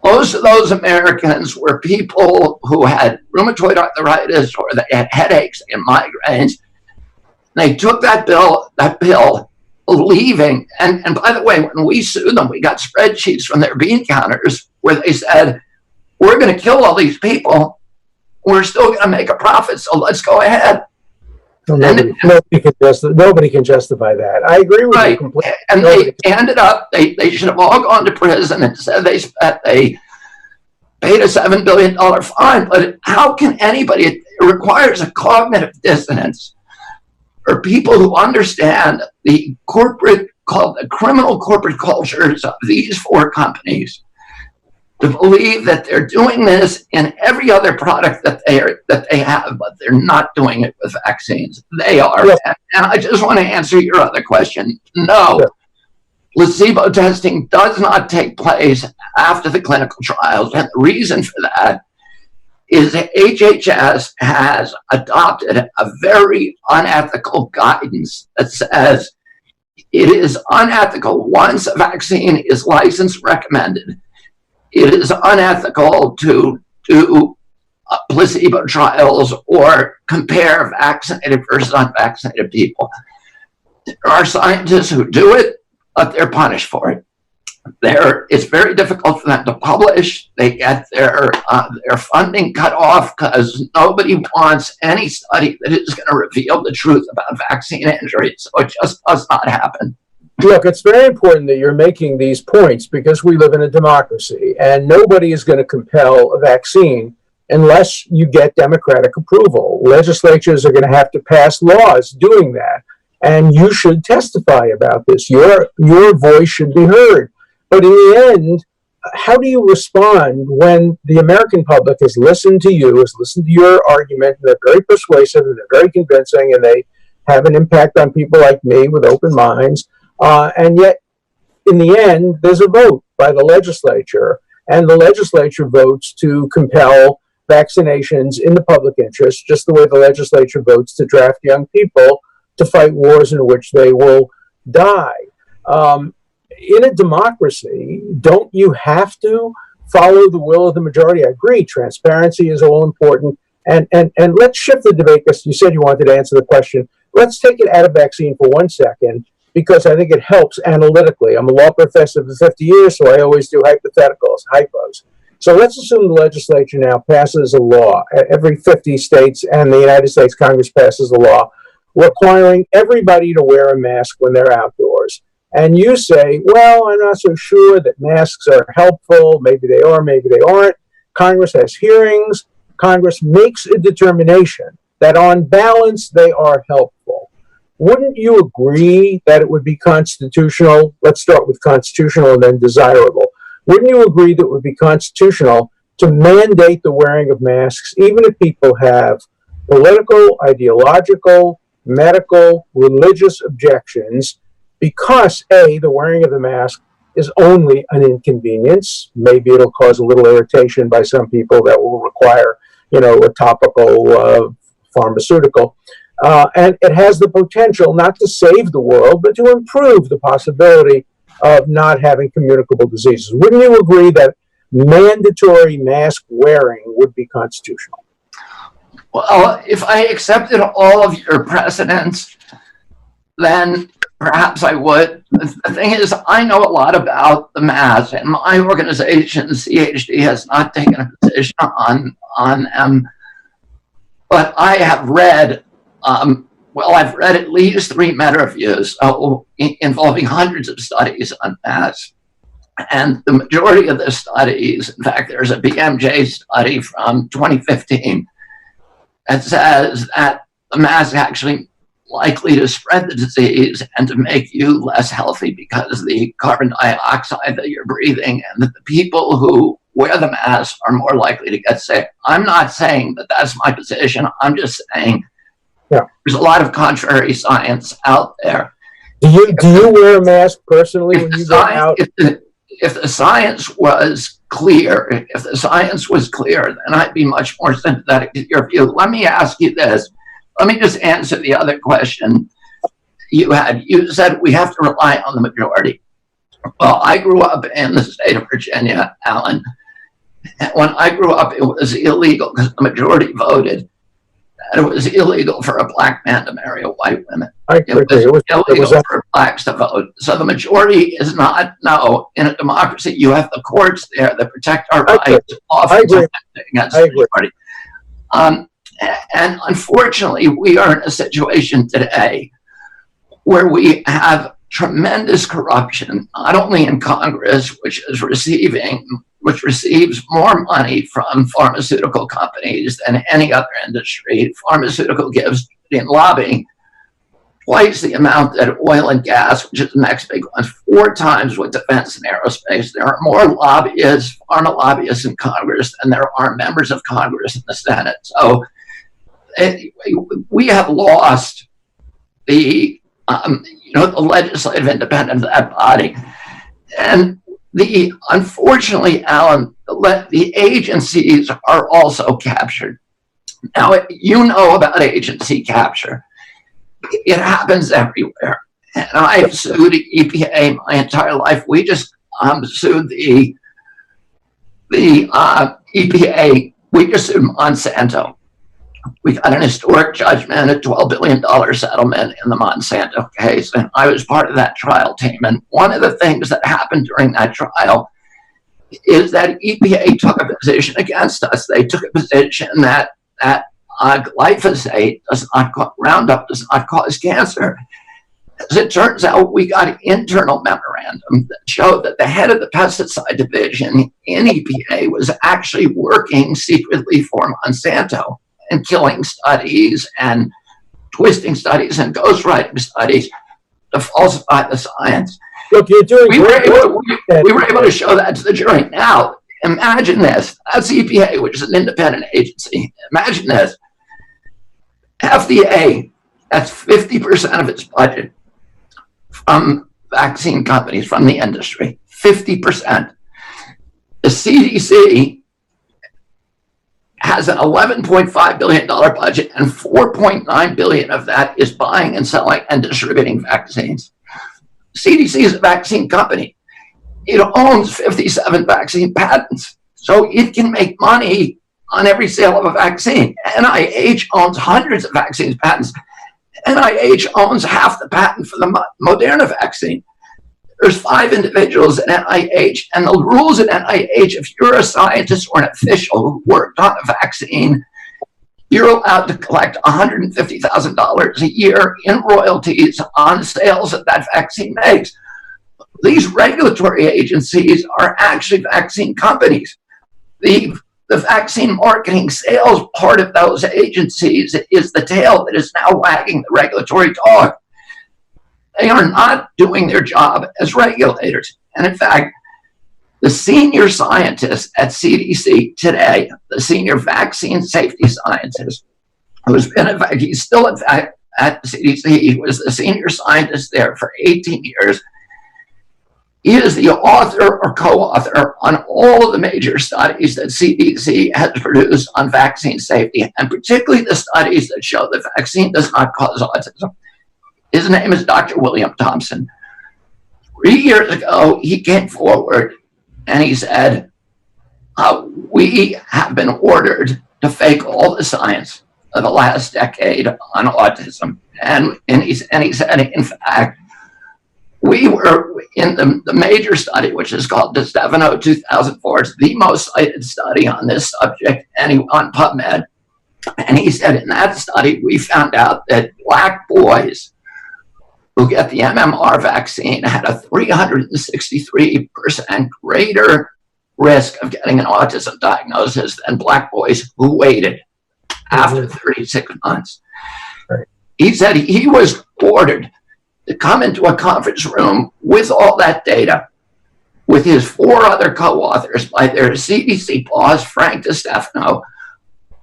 most of those Americans were people who had rheumatoid arthritis, or they had headaches and migraines. They took that pill, believing, and by the way, when we sued them, we got spreadsheets from their bean counters where they said, we're going to kill all these people. We're still going to make a profit, so let's go ahead. Nobody can justify that. I agree with you completely. And they ended up, they should have all gone to prison and said they paid a $7 billion fine. But how can anybody, it requires a cognitive dissonance for people who understand the criminal corporate cultures of these 4 companies to believe that they're doing this in every other product that they have, but they're not doing it with vaccines. They are. Yes. And I just want to answer your other question. No, Sure. Placebo testing does not take place after the clinical trials. And the reason for that is that HHS has adopted a very unethical guidance that says it is unethical once a vaccine is licensed recommended. It is unethical to do placebo trials or compare vaccinated versus unvaccinated people. There are scientists who do it, but they're punished for it. It's very difficult for them to publish. They get their funding cut off because nobody wants any study that is going to reveal the truth about vaccine injuries. So it just does not happen. Look, it's very important that you're making these points because we live in a democracy and nobody is going to compel a vaccine unless you get democratic approval. Legislatures are going to have to pass laws doing that. And you should testify about this. Your voice should be heard. But in the end, how do you respond when the American public has listened to you, has listened to your argument, and they're very persuasive, and they're very convincing, and they have an impact on people like me with open minds, and yet, in the end, there's a vote by the legislature, and the legislature votes to compel vaccinations in the public interest, just the way the legislature votes to draft young people to fight wars in which they will die. In a democracy, don't you have to follow the will of the majority? I agree, transparency is all important. And let's shift the debate, because you said you wanted to answer the question. Let's take it out of vaccine for 1 second, because I think it helps analytically. I'm a law professor for 50 years, so I always do hypotheticals, hypos. So let's assume the legislature now passes a law. Every 50 states and the United States Congress passes a law requiring everybody to wear a mask when they're outdoors. And you say, well, I'm not so sure that masks are helpful. Maybe they are, maybe they aren't. Congress has hearings. Congress makes a determination that on balance, they are helpful. Wouldn't you agree that it would be constitutional? Let's start with constitutional and then desirable. Wouldn't you agree that it would be constitutional to mandate the wearing of masks, even if people have political, ideological, medical, religious objections, because A, the wearing of the mask is only an inconvenience. Maybe it'll cause a little irritation by some people that will require, a topical pharmaceutical. And it has the potential not to save the world, but to improve the possibility of not having communicable diseases. Wouldn't you agree that mandatory mask wearing would be constitutional? Well, if I accepted all of your precedents, then perhaps I would. The thing is, I know a lot about the mask, and my organization, CHD, has not taken a position on them. But I have read, I've read at least 3 meta-reviews involving hundreds of studies on masks. And the majority of the studies, in fact, there's a BMJ study from 2015 that says that the mask actually likely to spread the disease and to make you less healthy because of the carbon dioxide that you're breathing, and that the people who wear the mask are more likely to get sick. I'm not saying that that's my position. I'm just saying there's a lot of contrary science out there. Do you wear a mask personally when you go out? If the science was clear, then I'd be much more sympathetic to your view. Let me ask you this. Let me just answer the other question you had. You said we have to rely on the majority. Well, I grew up in the state of Virginia, Alan. And when I grew up, it was illegal because the majority voted that it was illegal for a black man to marry a white woman. It was illegal for blacks to vote. So the majority is not, no, in a democracy, you have the courts there that protect our rights against the majority. And unfortunately, we are in a situation today where we have tremendous corruption, not only in Congress, which receives more money from pharmaceutical companies than any other industry. Pharmaceutical gives in lobbying twice the amount that oil and gas, which is the next big one, 4 times with defense and aerospace. There are more lobbyists, pharma lobbyists in Congress than there are members of Congress in the Senate. So we have lost the the legislative independence of that body. And unfortunately, Alan, the agencies are also captured. Now, you know about agency capture. It happens everywhere. And I've sued EPA my entire life. We just sued the EPA. We just sued Monsanto. We got an historic judgment, a $12 billion settlement in the Monsanto case, and I was part of that trial team. And one of the things that happened during that trial is that EPA took a position against us. They took a position that glyphosate Roundup does not cause cancer. As it turns out, we got an internal memorandum that showed that the head of the pesticide division in EPA was actually working secretly for Monsanto and killing studies and twisting studies and ghostwriting studies to falsify the science. Look, you're doing we were able to show that to the jury. Now, imagine this. That's EPA, which is an independent agency. Imagine this. FDA, that's 50% of its budget from vaccine companies, from the industry. 50%. The CDC has an $11.5 billion budget, and $4.9 billion of that is buying and selling and distributing vaccines. CDC is a vaccine company. It owns 57 vaccine patents, so it can make money on every sale of a vaccine. NIH owns hundreds of vaccine patents. NIH owns half the patent for the Moderna vaccine. There's 5 individuals at NIH, and the rules at NIH, if you're a scientist or an official who worked on a vaccine, you're allowed to collect $150,000 a year in royalties on sales that that vaccine makes. These regulatory agencies are actually vaccine companies. The vaccine marketing sales part of those agencies is the tail that is now wagging the regulatory dog. They are not doing their job as regulators. And in fact, the senior scientist at CDC today, the senior vaccine safety scientist, who's been, in fact, he's still at CDC, he was the senior scientist there for 18 years. He is the author or co-author on all of the major studies that CDC has produced on vaccine safety, and particularly the studies that show the vaccine does not cause autism. His name is Dr. William Thompson. 3 years ago, he came forward and he said, we have been ordered to fake all the science of the last decade on autism. And he said, in fact, we were in the major study, which is called DeStefano 2004. It's the most cited study on this subject on PubMed. And he said, in that study, we found out that Black boys who get the MMR vaccine had a 363% greater risk of getting an autism diagnosis than Black boys who waited after 36 months. Right. He said he was ordered to come into a conference room with all that data, with his 4 other co-authors by their CDC boss, Frank DeStefano,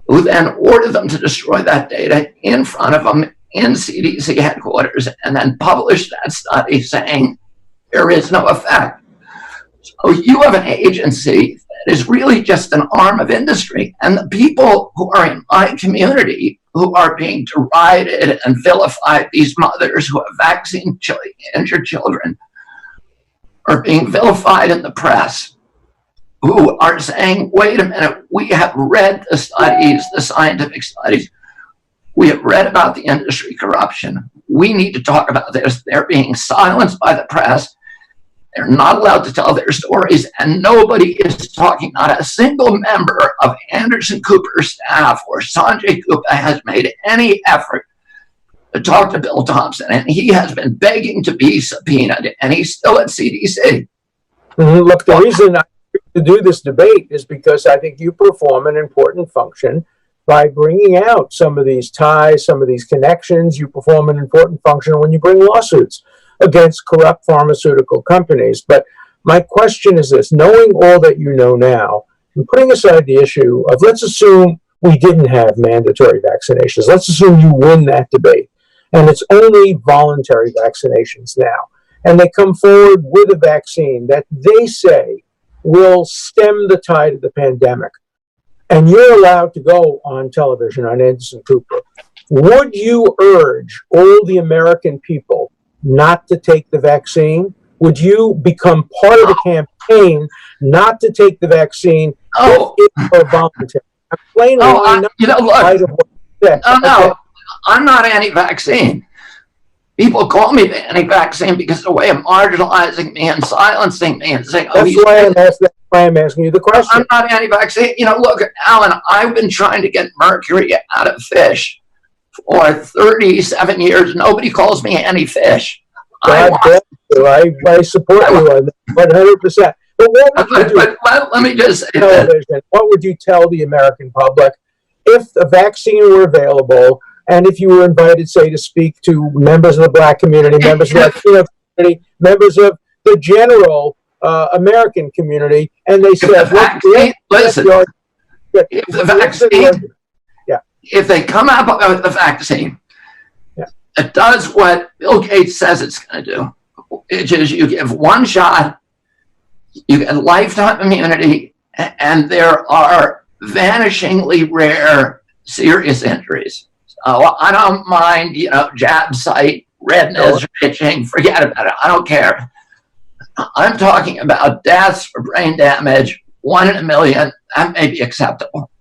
who then ordered them to destroy that data in front of him in CDC headquarters, and then published that study saying there is no effect. So you have an agency that is really just an arm of industry, and the people who are in my community who are being derided and vilified, these mothers who have vaccine-injured children, are being vilified in the press, who are saying, wait a minute, we have read the studies, the scientific studies. We have read about the industry corruption. We need to talk about this. They're being silenced by the press. They're not allowed to tell their stories, and nobody is talking. Not a single member of Anderson Cooper's staff or Sanjay Gupta has made any effort to talk to Bill Thompson, and he has been begging to be subpoenaed, and he's still at CDC. Look, the reason I to do this debate is because I think you perform an important function by bringing out some of these ties, some of these connections. You perform an important function when you bring lawsuits against corrupt pharmaceutical companies. But my question is this: knowing all that you know now, and putting aside the issue of, let's assume we didn't have mandatory vaccinations. Let's assume you win that debate, and it's only voluntary vaccinations now. And they come forward with a vaccine that they say will stem the tide of the pandemic. And you're allowed to go on television on Anderson Cooper. Would you urge all the American people not to take the vaccine? Would you become part of the campaign not to take the vaccine if it were voluntary? Look, I'm not anti-vaccine. People call me the anti-vaccine because of the way of marginalizing me and silencing me and saying, that's why I'm asking you the question. I'm not anti-vaccine. Look, Alan, I've been trying to get mercury out of fish for 37 years. Nobody calls me anti-fish. I support you on that 100%. But what would you do? Let me just say television, what would you tell the American public if a vaccine were available, and if you were invited, say, to speak to members of the Black community, members of the Latino community, members of the general American community, and they said, if they come out with the vaccine, it does what Bill Gates says it's going to do, which is you give one shot, you get lifetime immunity, and there are vanishingly rare serious injuries. So I don't mind, jab site, redness, itching, forget about it. I don't care. I'm talking about deaths or brain damage, 1 in a million. That may be acceptable.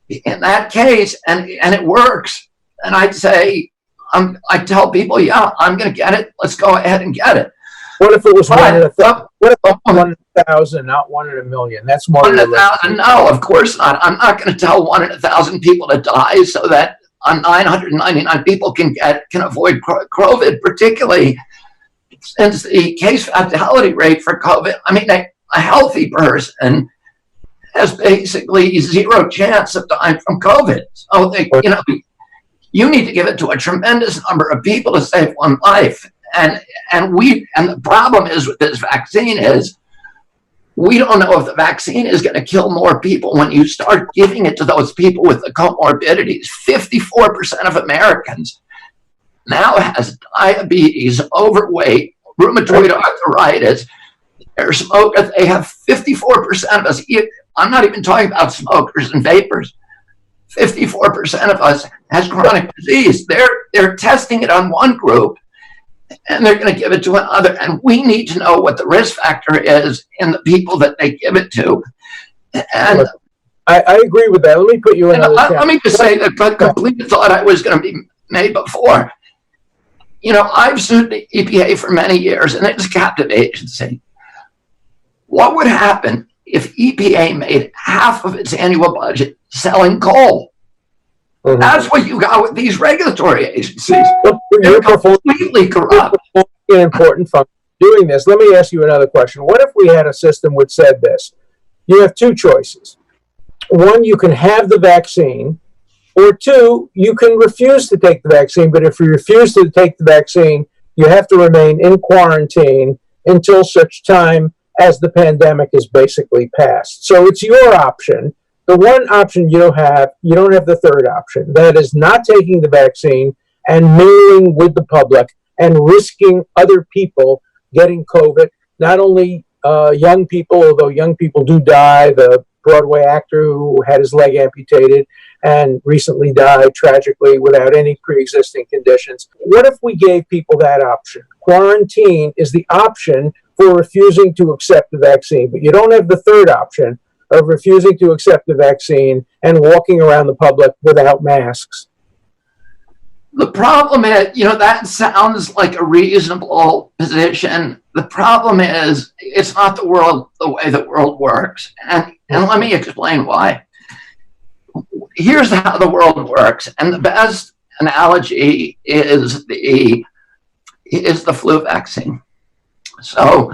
In that case, and it works, and I'd say, I tell people, I'm going to get it. Let's go ahead and get it. What if it was 1 in 1,000? What if 1 in 1,000, not 1 in a million? That's more 1 in 1,000. No, of course not. I'm not going to tell 1 in 1,000 people to die so that 999 people can avoid COVID, particularly since the case fatality rate for COVID. I mean, a healthy person has basically zero chance of dying from COVID. So you need to give it to a tremendous number of people to save one life. And the problem is with this vaccine is we don't know if the vaccine is going to kill more people when you start giving it to those people with the comorbidities. 54% of Americans now has diabetes, overweight, rheumatoid arthritis. They're smokers. They have 54% of us. I'm not even talking about smokers and vapors. 54% of us has chronic disease. They're testing it on one group, and they're going to give it to another. And we need to know what the risk factor is in the people that they give it to. And I agree with that. Let me put you in. Let me just say that the complete thought I was going to be made before. I've sued the EPA for many years, and it's a captive agency. What would happen if EPA made half of its annual budget selling coal? Mm-hmm. That's what you got with these regulatory agencies. They're completely corrupt. An important function doing this. Let me ask you another question. What if we had a system which said this? You have two choices. One, you can have the vaccine, or two, you can refuse to take the vaccine. But if you refuse to take the vaccine, you have to remain in quarantine until such time as the pandemic is basically passed. So it's your option. The one option you don't have the third option. That is not taking the vaccine and mingling with the public and risking other people getting COVID. Not only young people, although young people do die. The Broadway actor who had his leg amputated and recently died tragically without any pre-existing conditions. What if we gave people that option? Quarantine is the option for refusing to accept the vaccine, but you don't have the third option of refusing to accept the vaccine and walking around the public without masks. The problem is, that sounds like a reasonable position. The problem is, it's not the way the world works. And let me explain why. Here's how the world works. And the best analogy is the flu vaccine. So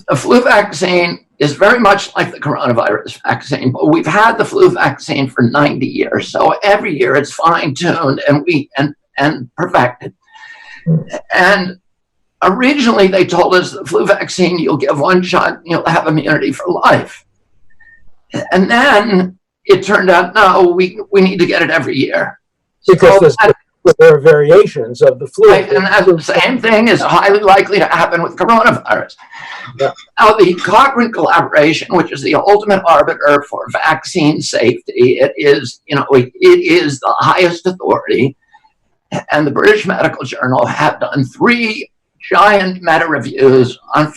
the flu vaccine is very much like the coronavirus vaccine, but we've had the flu vaccine for 90 years. So every year it's fine-tuned and perfected. And originally they told us the flu vaccine, you'll give one shot and you'll have immunity for life. And then it turned out, no, we need to get it every year. Because there are variations of the flu. Right, and that's the same thing is highly likely to happen with coronavirus. Yeah. Now, the Cochrane collaboration, which is the ultimate arbiter for vaccine safety, it is the highest authority. And the British Medical Journal have done 3 giant meta-reviews on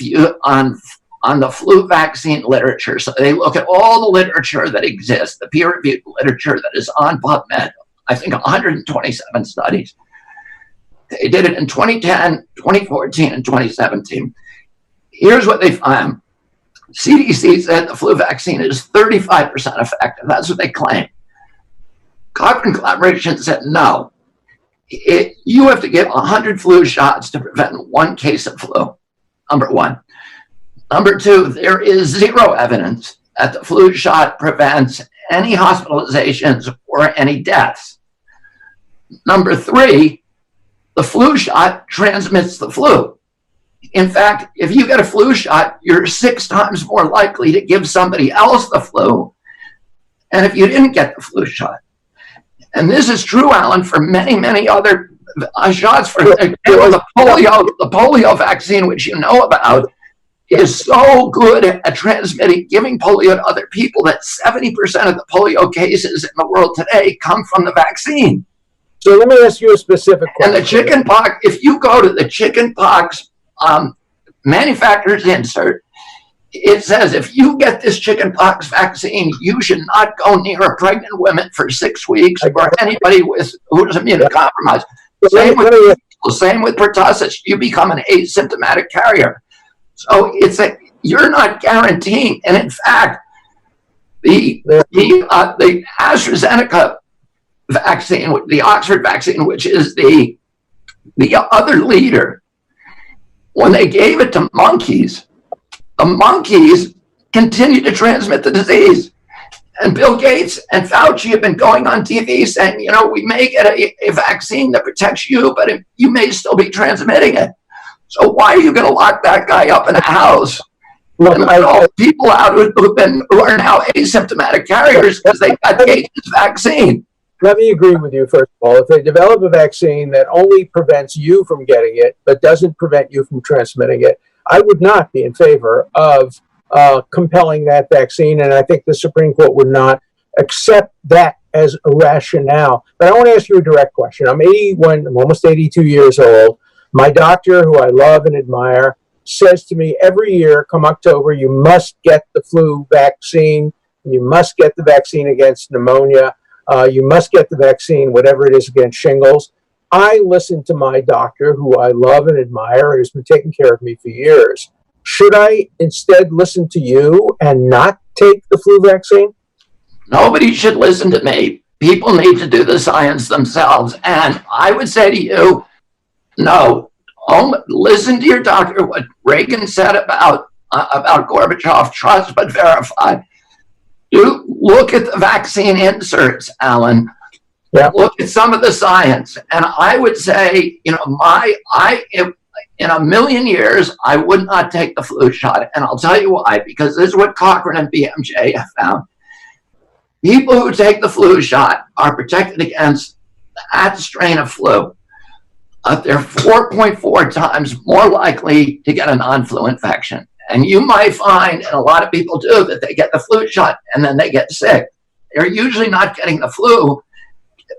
the flu vaccine literature. So they look at all the literature that exists, the peer-reviewed literature that is on PubMed. I think 127 studies. They did it in 2010, 2014, and 2017. Here's what they found. CDC said the flu vaccine is 35% effective. That's what they claim. Cochrane Collaboration said no. You have to give 100 flu shots to prevent 1 case of flu, number 1. Number 2, there is 0 evidence that the flu shot prevents any hospitalizations or any deaths. Number 3, the flu shot transmits the flu. In fact, if you get a flu shot, you're 6 times more likely to give somebody else the flu, and if you didn't get the flu shot. And this is true, Alan, for many, many other shots. For the polio vaccine, which you know about, is so good at transmitting, giving polio to other people that 70% of the polio cases in the world today come from the vaccine. So let me ask you a specific question. And the chicken pox, if you go to the chicken pox manufacturer's insert, it says if you get this chicken pox vaccine, you should not go near a pregnant woman for 6 weeks or anybody who's immunocompromised. Same with pertussis. You become an asymptomatic carrier. So you're not guaranteeing. And in fact, the AstraZeneca vaccine, the Oxford vaccine, which is the other leader, when they gave it to monkeys, the monkeys continued to transmit the disease. And Bill Gates and Fauci have been going on TV saying, we may get a vaccine that protects you, but you may still be transmitting it. So why are you going to lock that guy up in a house? Look, and let all people out who are now asymptomatic carriers because they got Gates' vaccine. Let me agree with you, first of all. If they develop a vaccine that only prevents you from getting it, but doesn't prevent you from transmitting it, I would not be in favor of compelling that vaccine, and I think the Supreme Court would not accept that as a rationale. But I want to ask you a direct question. I'm 81, I'm almost 82 years old. My doctor, who I love and admire, says to me every year, come October, you must get the flu vaccine, you must get the vaccine against pneumonia, you must get the vaccine, whatever it is, against shingles. I listen to my doctor, who I love and admire, and has been taking care of me for years. Should I instead listen to you and not take the flu vaccine? Nobody should listen to me. People need to do the science themselves. And I would say to you, no, listen to your doctor. What Reagan said about Gorbachev, trust but verify. You look at the vaccine inserts, Alan. Yeah. Look at some of the science. And I would say, in a million years, I would not take the flu shot. And I'll tell you why, because this is what Cochrane and BMJ have found. People who take the flu shot are protected against that strain of flu. They're 4.4 times more likely to get a non-flu infection. And you might find, and a lot of people do, that they get the flu shot and then they get sick. They're usually not getting the flu.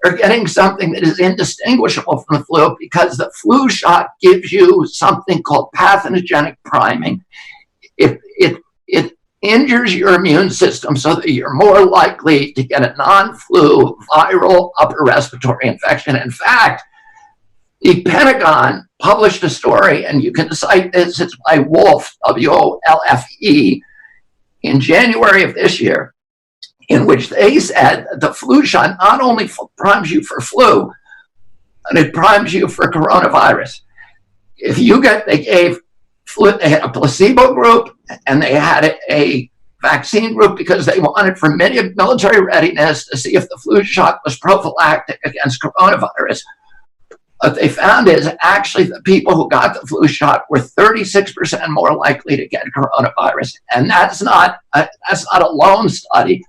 They're getting something that is indistinguishable from the flu because the flu shot gives you something called pathogenic priming. It injures your immune system so that you're more likely to get a non-flu viral upper respiratory infection. In fact, the Pentagon published a story, and you can cite this, it's by Wolfe, W-O-L-F-E, in January of this year, in which they said that the flu shot not only primes you for flu, but it primes you for coronavirus. They gave they had a placebo group and they had a vaccine group because they wanted for military readiness to see if the flu shot was prophylactic against coronavirus. What they found is actually the people who got the flu shot were 36% more likely to get coronavirus. And that's not a lone study.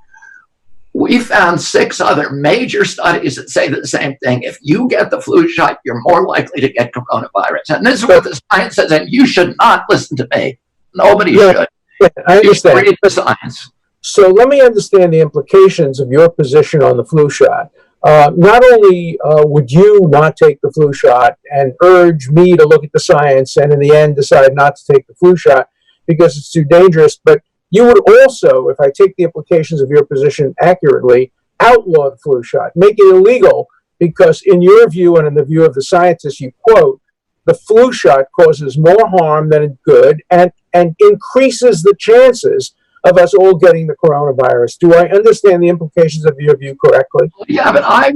We found 6 other major studies that say the same thing. If you get the flu shot, you're more likely to get coronavirus. And this is what the science says, and you should not listen to me. Nobody should. Yeah, I understand. You read the science. So let me understand the implications of your position on the flu shot. Not only would you not take the flu shot and urge me to look at the science and in the end decide not to take the flu shot because it's too dangerous, but you would also, if I take the implications of your position accurately, outlaw the flu shot, make it illegal because in your view and in the view of the scientists you quote, the flu shot causes more harm than good and increases the chances of us all getting the coronavirus. Do I understand the implications of your view correctly? Yeah, but I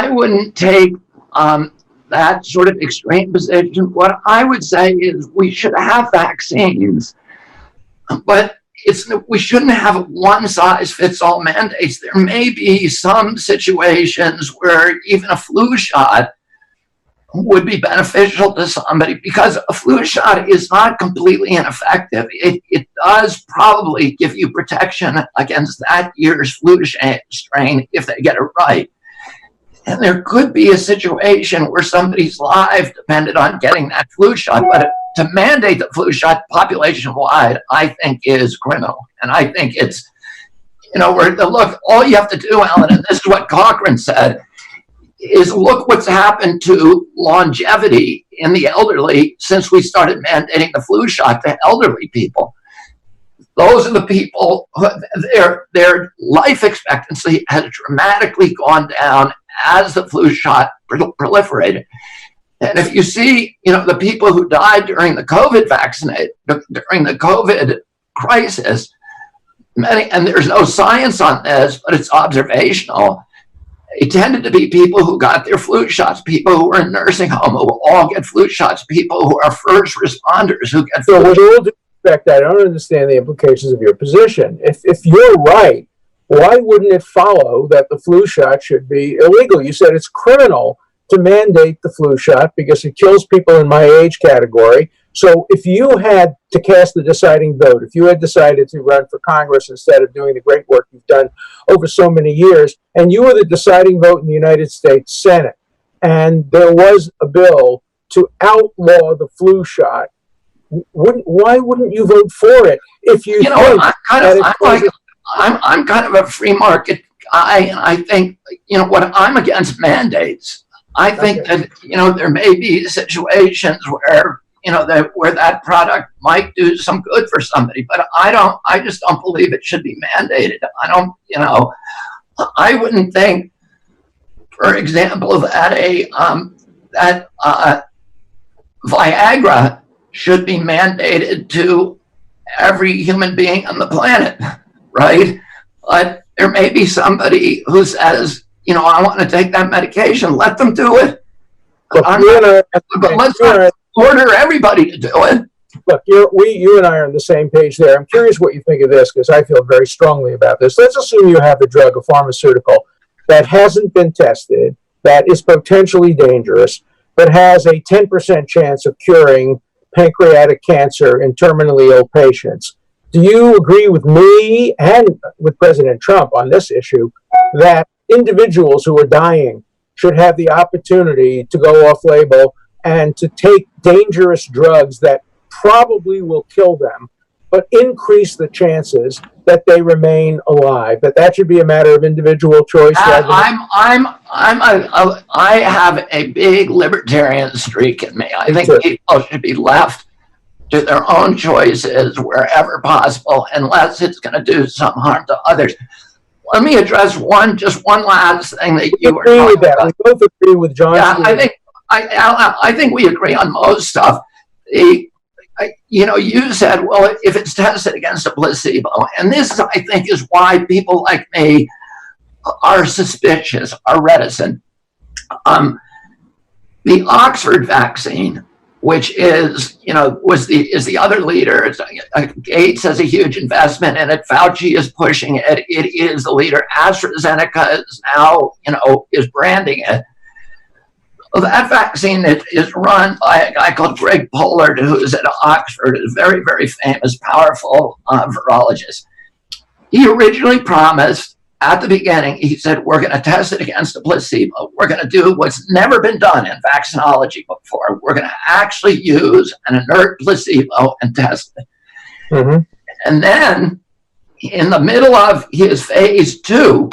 wouldn't take that sort of extreme position. What I would say is we should have vaccines, but we shouldn't have one-size-fits-all mandates. There may be some situations where even a flu shot would be beneficial to somebody because a flu shot is not completely ineffective. It does probably give you protection against that year's flu strain if they get it right. And there could be a situation where somebody's life depended on getting that flu shot, but to mandate the flu shot population-wide, I think is criminal. And I think it's, look, all you have to do, Alan, and this is what Cochrane said, is look what's happened to longevity in the elderly since we started mandating the flu shot to elderly people. Those are the people who, their life expectancy has dramatically gone down as the flu shot proliferated. And if you see, the people who died during the COVID crisis, many, and there's no science on this, but it's observational, it tended to be people who got their flu shots, people who were in nursing home who all get flu shots, people who are first responders who get flu shots. With all due respect, I don't understand the implications of your position. If you're right, why wouldn't it follow that the flu shot should be illegal? You said it's criminal to mandate the flu shot because it kills people in my age category. So if you had to cast the deciding vote, if you had decided to run for Congress instead of doing the great work you've done over so many years, and you were the deciding vote in the United States Senate, and there was a bill to outlaw the flu shot, why wouldn't you vote for it? If you I'm kind of a free market guy, and I think, I'm against mandates. I think that, there may be situations where, where that product might do some good for somebody, but I just don't believe it should be mandated. I wouldn't think, for example, that Viagra should be mandated to every human being on the planet, right? But there may be somebody who says, I want to take that medication. Let them do it. But let's not order everybody to do it. Look, you and I are on the same page there. I'm curious what you think of this because I feel very strongly about this. Let's assume you have a drug, a pharmaceutical, that hasn't been tested, that is potentially dangerous, but has a 10% chance of curing pancreatic cancer in terminally ill patients. Do you agree with me and with President Trump on this issue that individuals who are dying should have the opportunity to go off label and to take dangerous drugs that probably will kill them, but increase the chances that they remain alive? That should be a matter of individual choice. I have a big libertarian streak in me. I think people should be left to their own choices wherever possible, unless it's going to do some harm to others. Let me address one last thing that you were talking about. We both agree with John. Yeah, I think we agree on most stuff. You said, well, if it's tested against a placebo, and this, I think, is why people like me are suspicious, are reticent. The Oxford vaccine which is, is the other leader. Gates has a huge investment in it. Fauci is pushing it. It is the leader. AstraZeneca is now, is branding it. Well, that vaccine is run by a guy called Greg Pollard, who's at Oxford, a very, very famous, powerful virologist. He originally promised at the beginning, he said, we're going to test it against a placebo. We're going to do what's never been done in vaccinology before. We're going to actually use an inert placebo and test it. Mm-hmm. And then in the middle of his phase 2,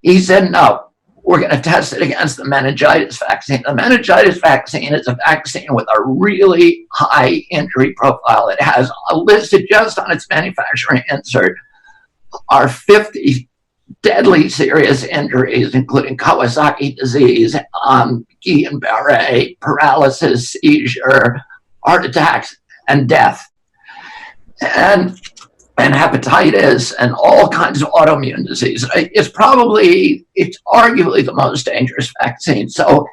he said, no, we're going to test it against the meningitis vaccine. The meningitis vaccine is a vaccine with a really high injury profile. It has listed just on its manufacturing insert are 50 deadly serious injuries, including Kawasaki disease, Guillain-Barré, paralysis, seizure, heart attacks, and death, and hepatitis, and all kinds of autoimmune disease. It's arguably the most dangerous vaccine. So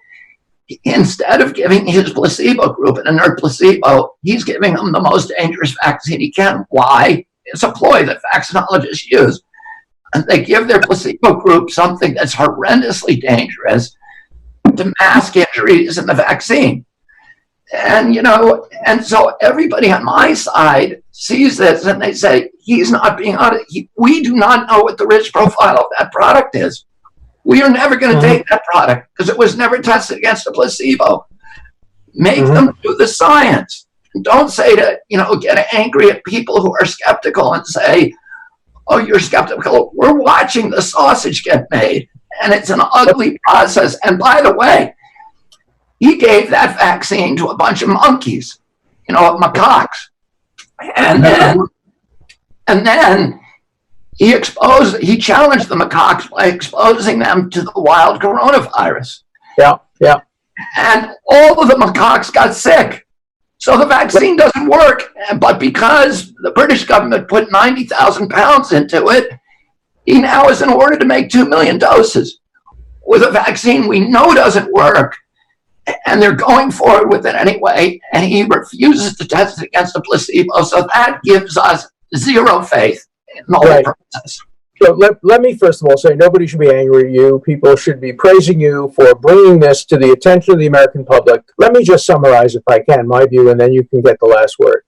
instead of giving his placebo group an inert placebo, he's giving them the most dangerous vaccine he can. Why? It's a ploy that vaccinologists use. And they give their placebo group something that's horrendously dangerous to mask injuries in the vaccine. And, and so everybody on my side sees this and they say, he's not being honest. We do not know what the risk profile of that product is. We are never going to take that product because it was never tested against a placebo. Make them do the science. Don't say to, get angry at people who are skeptical and say, oh, you're skeptical. We're watching the sausage get made, and it's an ugly process. And by the way, he gave that vaccine to a bunch of monkeys, macaques. And then he challenged the macaques by exposing them to the wild coronavirus. Yeah. And all of the macaques got sick. So the vaccine doesn't work, but because the British government put 90,000 pounds into it, he now is in order to make 2 million doses with a vaccine we know doesn't work, and they're going forward with it anyway, and he refuses to test it against a placebo. So that gives us zero faith in the whole process. So let me first of all say nobody should be angry at you. People should be praising you for bringing this to the attention of the American public. Let me just summarize, if I can, my view, and then you can get the last word.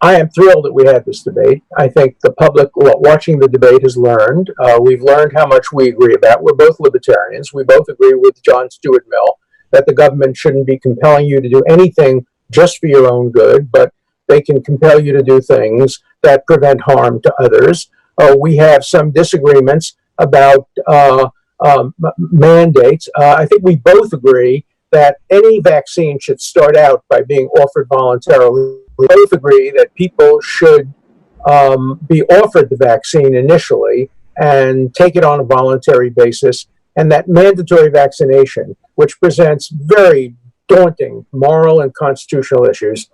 I am thrilled that we had this debate. I think the public watching the debate has learned. We've learned how much we agree about. We're both libertarians. We both agree with John Stuart Mill that the government shouldn't be compelling you to do anything just for your own good, but they can compel you to do things that prevent harm to others. We have some disagreements about mandates. I think we both agree that any vaccine should start out by being offered voluntarily. We both agree that people should be offered the vaccine initially and take it on a voluntary basis, and that mandatory vaccination, which presents very daunting moral and constitutional issues,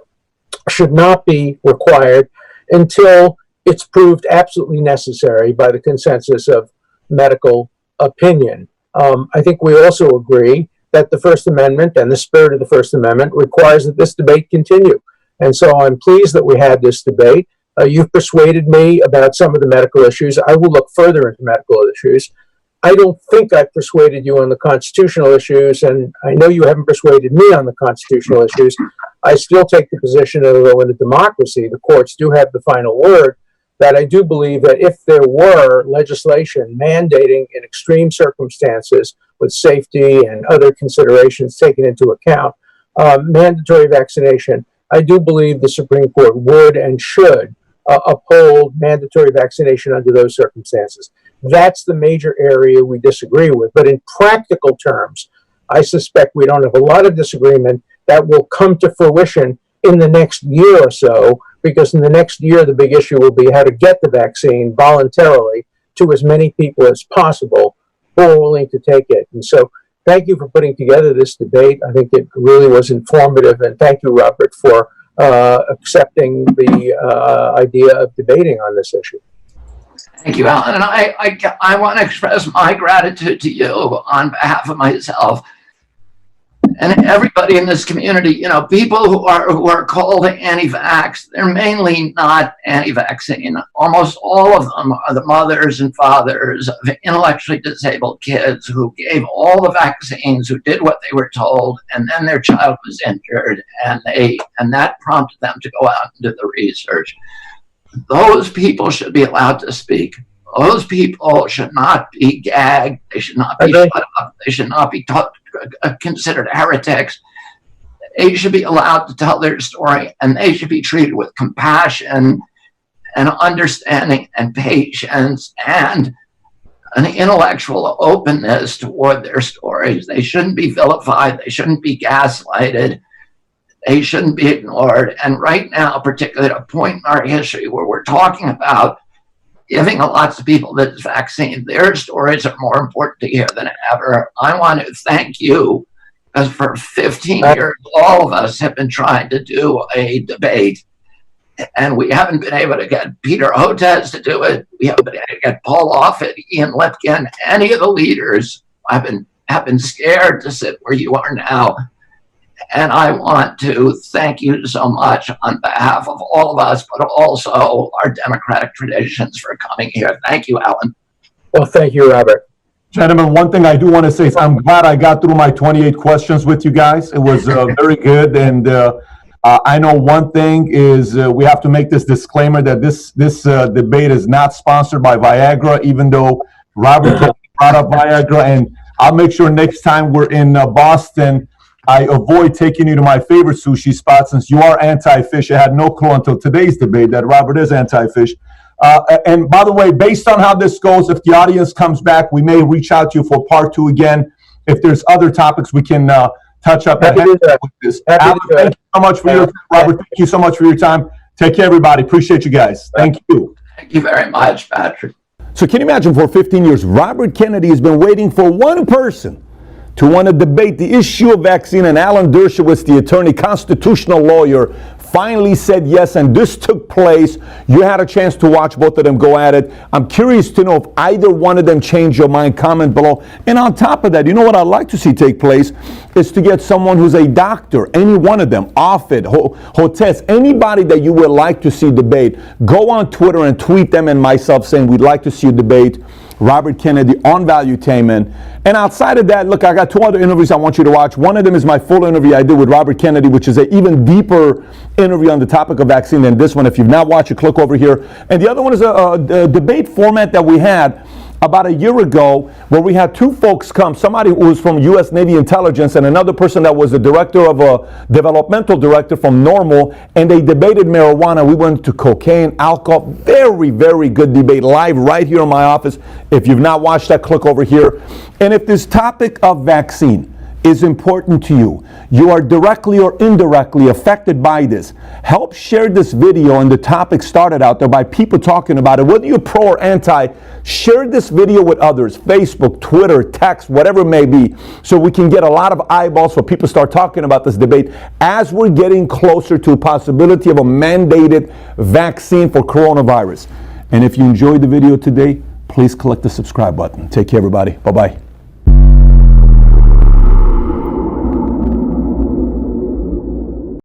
should not be required until it's proved absolutely necessary by the consensus of medical opinion. I think we also agree that the First Amendment and the spirit of the First Amendment requires that this debate continue. And so I'm pleased that we had this debate. You've persuaded me about some of the medical issues. I will look further into medical issues. I don't think I've persuaded you on the constitutional issues, and I know you haven't persuaded me on the constitutional issues. I still take the position that although in a democracy, the courts do have the final word, that I do believe that if there were legislation mandating in extreme circumstances with safety and other considerations taken into account, mandatory vaccination, I do believe the Supreme Court would and should uphold mandatory vaccination under those circumstances. That's the major area we disagree with. But in practical terms, I suspect we don't have a lot of disagreement that will come to fruition in the next year or so, because in the next year, the big issue will be how to get the vaccine voluntarily to as many people as possible who are willing to take it. And so thank you for putting together this debate. I think it really was informative. And thank you, Robert, for accepting the idea of debating on this issue. Thank you, Alan. And I want to express my gratitude to you on behalf of myself And everybody in this community, you know, people who are called anti-vax, they're mainly not anti-vaccine. Almost all of them are the mothers and fathers of intellectually disabled kids who gave all the vaccines, who did what they were told, and then their child was injured, and that prompted them to go out and do the research. Those people should be allowed to speak. Those people should not be gagged. They should not be shut up. They should not be considered heretics. They should be allowed to tell their story, and they should be treated with compassion and understanding and patience and an intellectual openness toward their stories. They shouldn't be vilified. They shouldn't be gaslighted. They shouldn't be ignored. And right now, particularly at a point in our history where we're talking about giving lots of people this vaccine, their stories are more important to hear than ever. I want to thank you, because for 15 years, all of us have been trying to do a debate, and we haven't been able to get Peter Hotez to do it. We haven't been able to get Paul Offit, Ian Lipkin, any of the leaders have been scared to sit where you are now. And I want to thank you so much on behalf of all of us, but also our democratic traditions, for coming here. Thank you, Alan. Well, thank you, Robert. Gentlemen, one thing I do want to say is I'm glad I got through my 28 questions with you guys. It was very good. And I know one thing is we have to make this disclaimer that this debate is not sponsored by Viagra, even though Robert brought up Viagra. And I'll make sure next time we're in Boston, I avoid taking you to my favorite sushi spot, since you are anti-fish. I had no clue until today's debate that Robert is anti-fish. And by the way, based on how this goes, if the audience comes back, we may reach out to you for part 2 again. If there's other topics we can touch up. With this. Alan, thank you so much for your time. Robert, thank you so much for your time. Take care, everybody. Appreciate you guys. Thank you. Thank you very much, Patrick. So can you imagine, for 15 years, Robert Kennedy has been waiting for one person to want to debate the issue of vaccine, and Alan Dershowitz, the attorney, constitutional lawyer, finally said yes, and this took place. You had a chance to watch both of them go at it. I'm curious to know if either one of them changed your mind. Comment below. And on top of that, you know what I'd like to see take place is to get someone who's a doctor, any one of them, Offit, Hotez, anybody that you would like to see debate. Go on Twitter and tweet them and myself saying we'd like to see a debate Robert Kennedy on Valuetainment. And outside of that, look, I got 2 other interviews I want you to watch. One of them is my full interview I did with Robert Kennedy, which is an even deeper interview on the topic of vaccine than this one. If you've not watched it, click over here. And the other one is a debate format that we had about a year ago, where we had 2 folks come, somebody who was from U.S. Navy intelligence and another person that was the director of a developmental director from Normal, and they debated marijuana. We went to cocaine, alcohol. Very, very good debate, live right here in my office. If you've not watched that, click over here. And if this topic of vaccine is important to you, you are directly or indirectly affected by this, help share this video. And the topic started out there by people talking about it. Whether you're pro or anti, share this video with others, Facebook, Twitter, text, whatever it may be, so we can get a lot of eyeballs so people start talking about this debate as we're getting closer to a possibility of a mandated vaccine for coronavirus. And if you enjoyed the video today, please click the subscribe button. Take care, everybody. Bye-bye.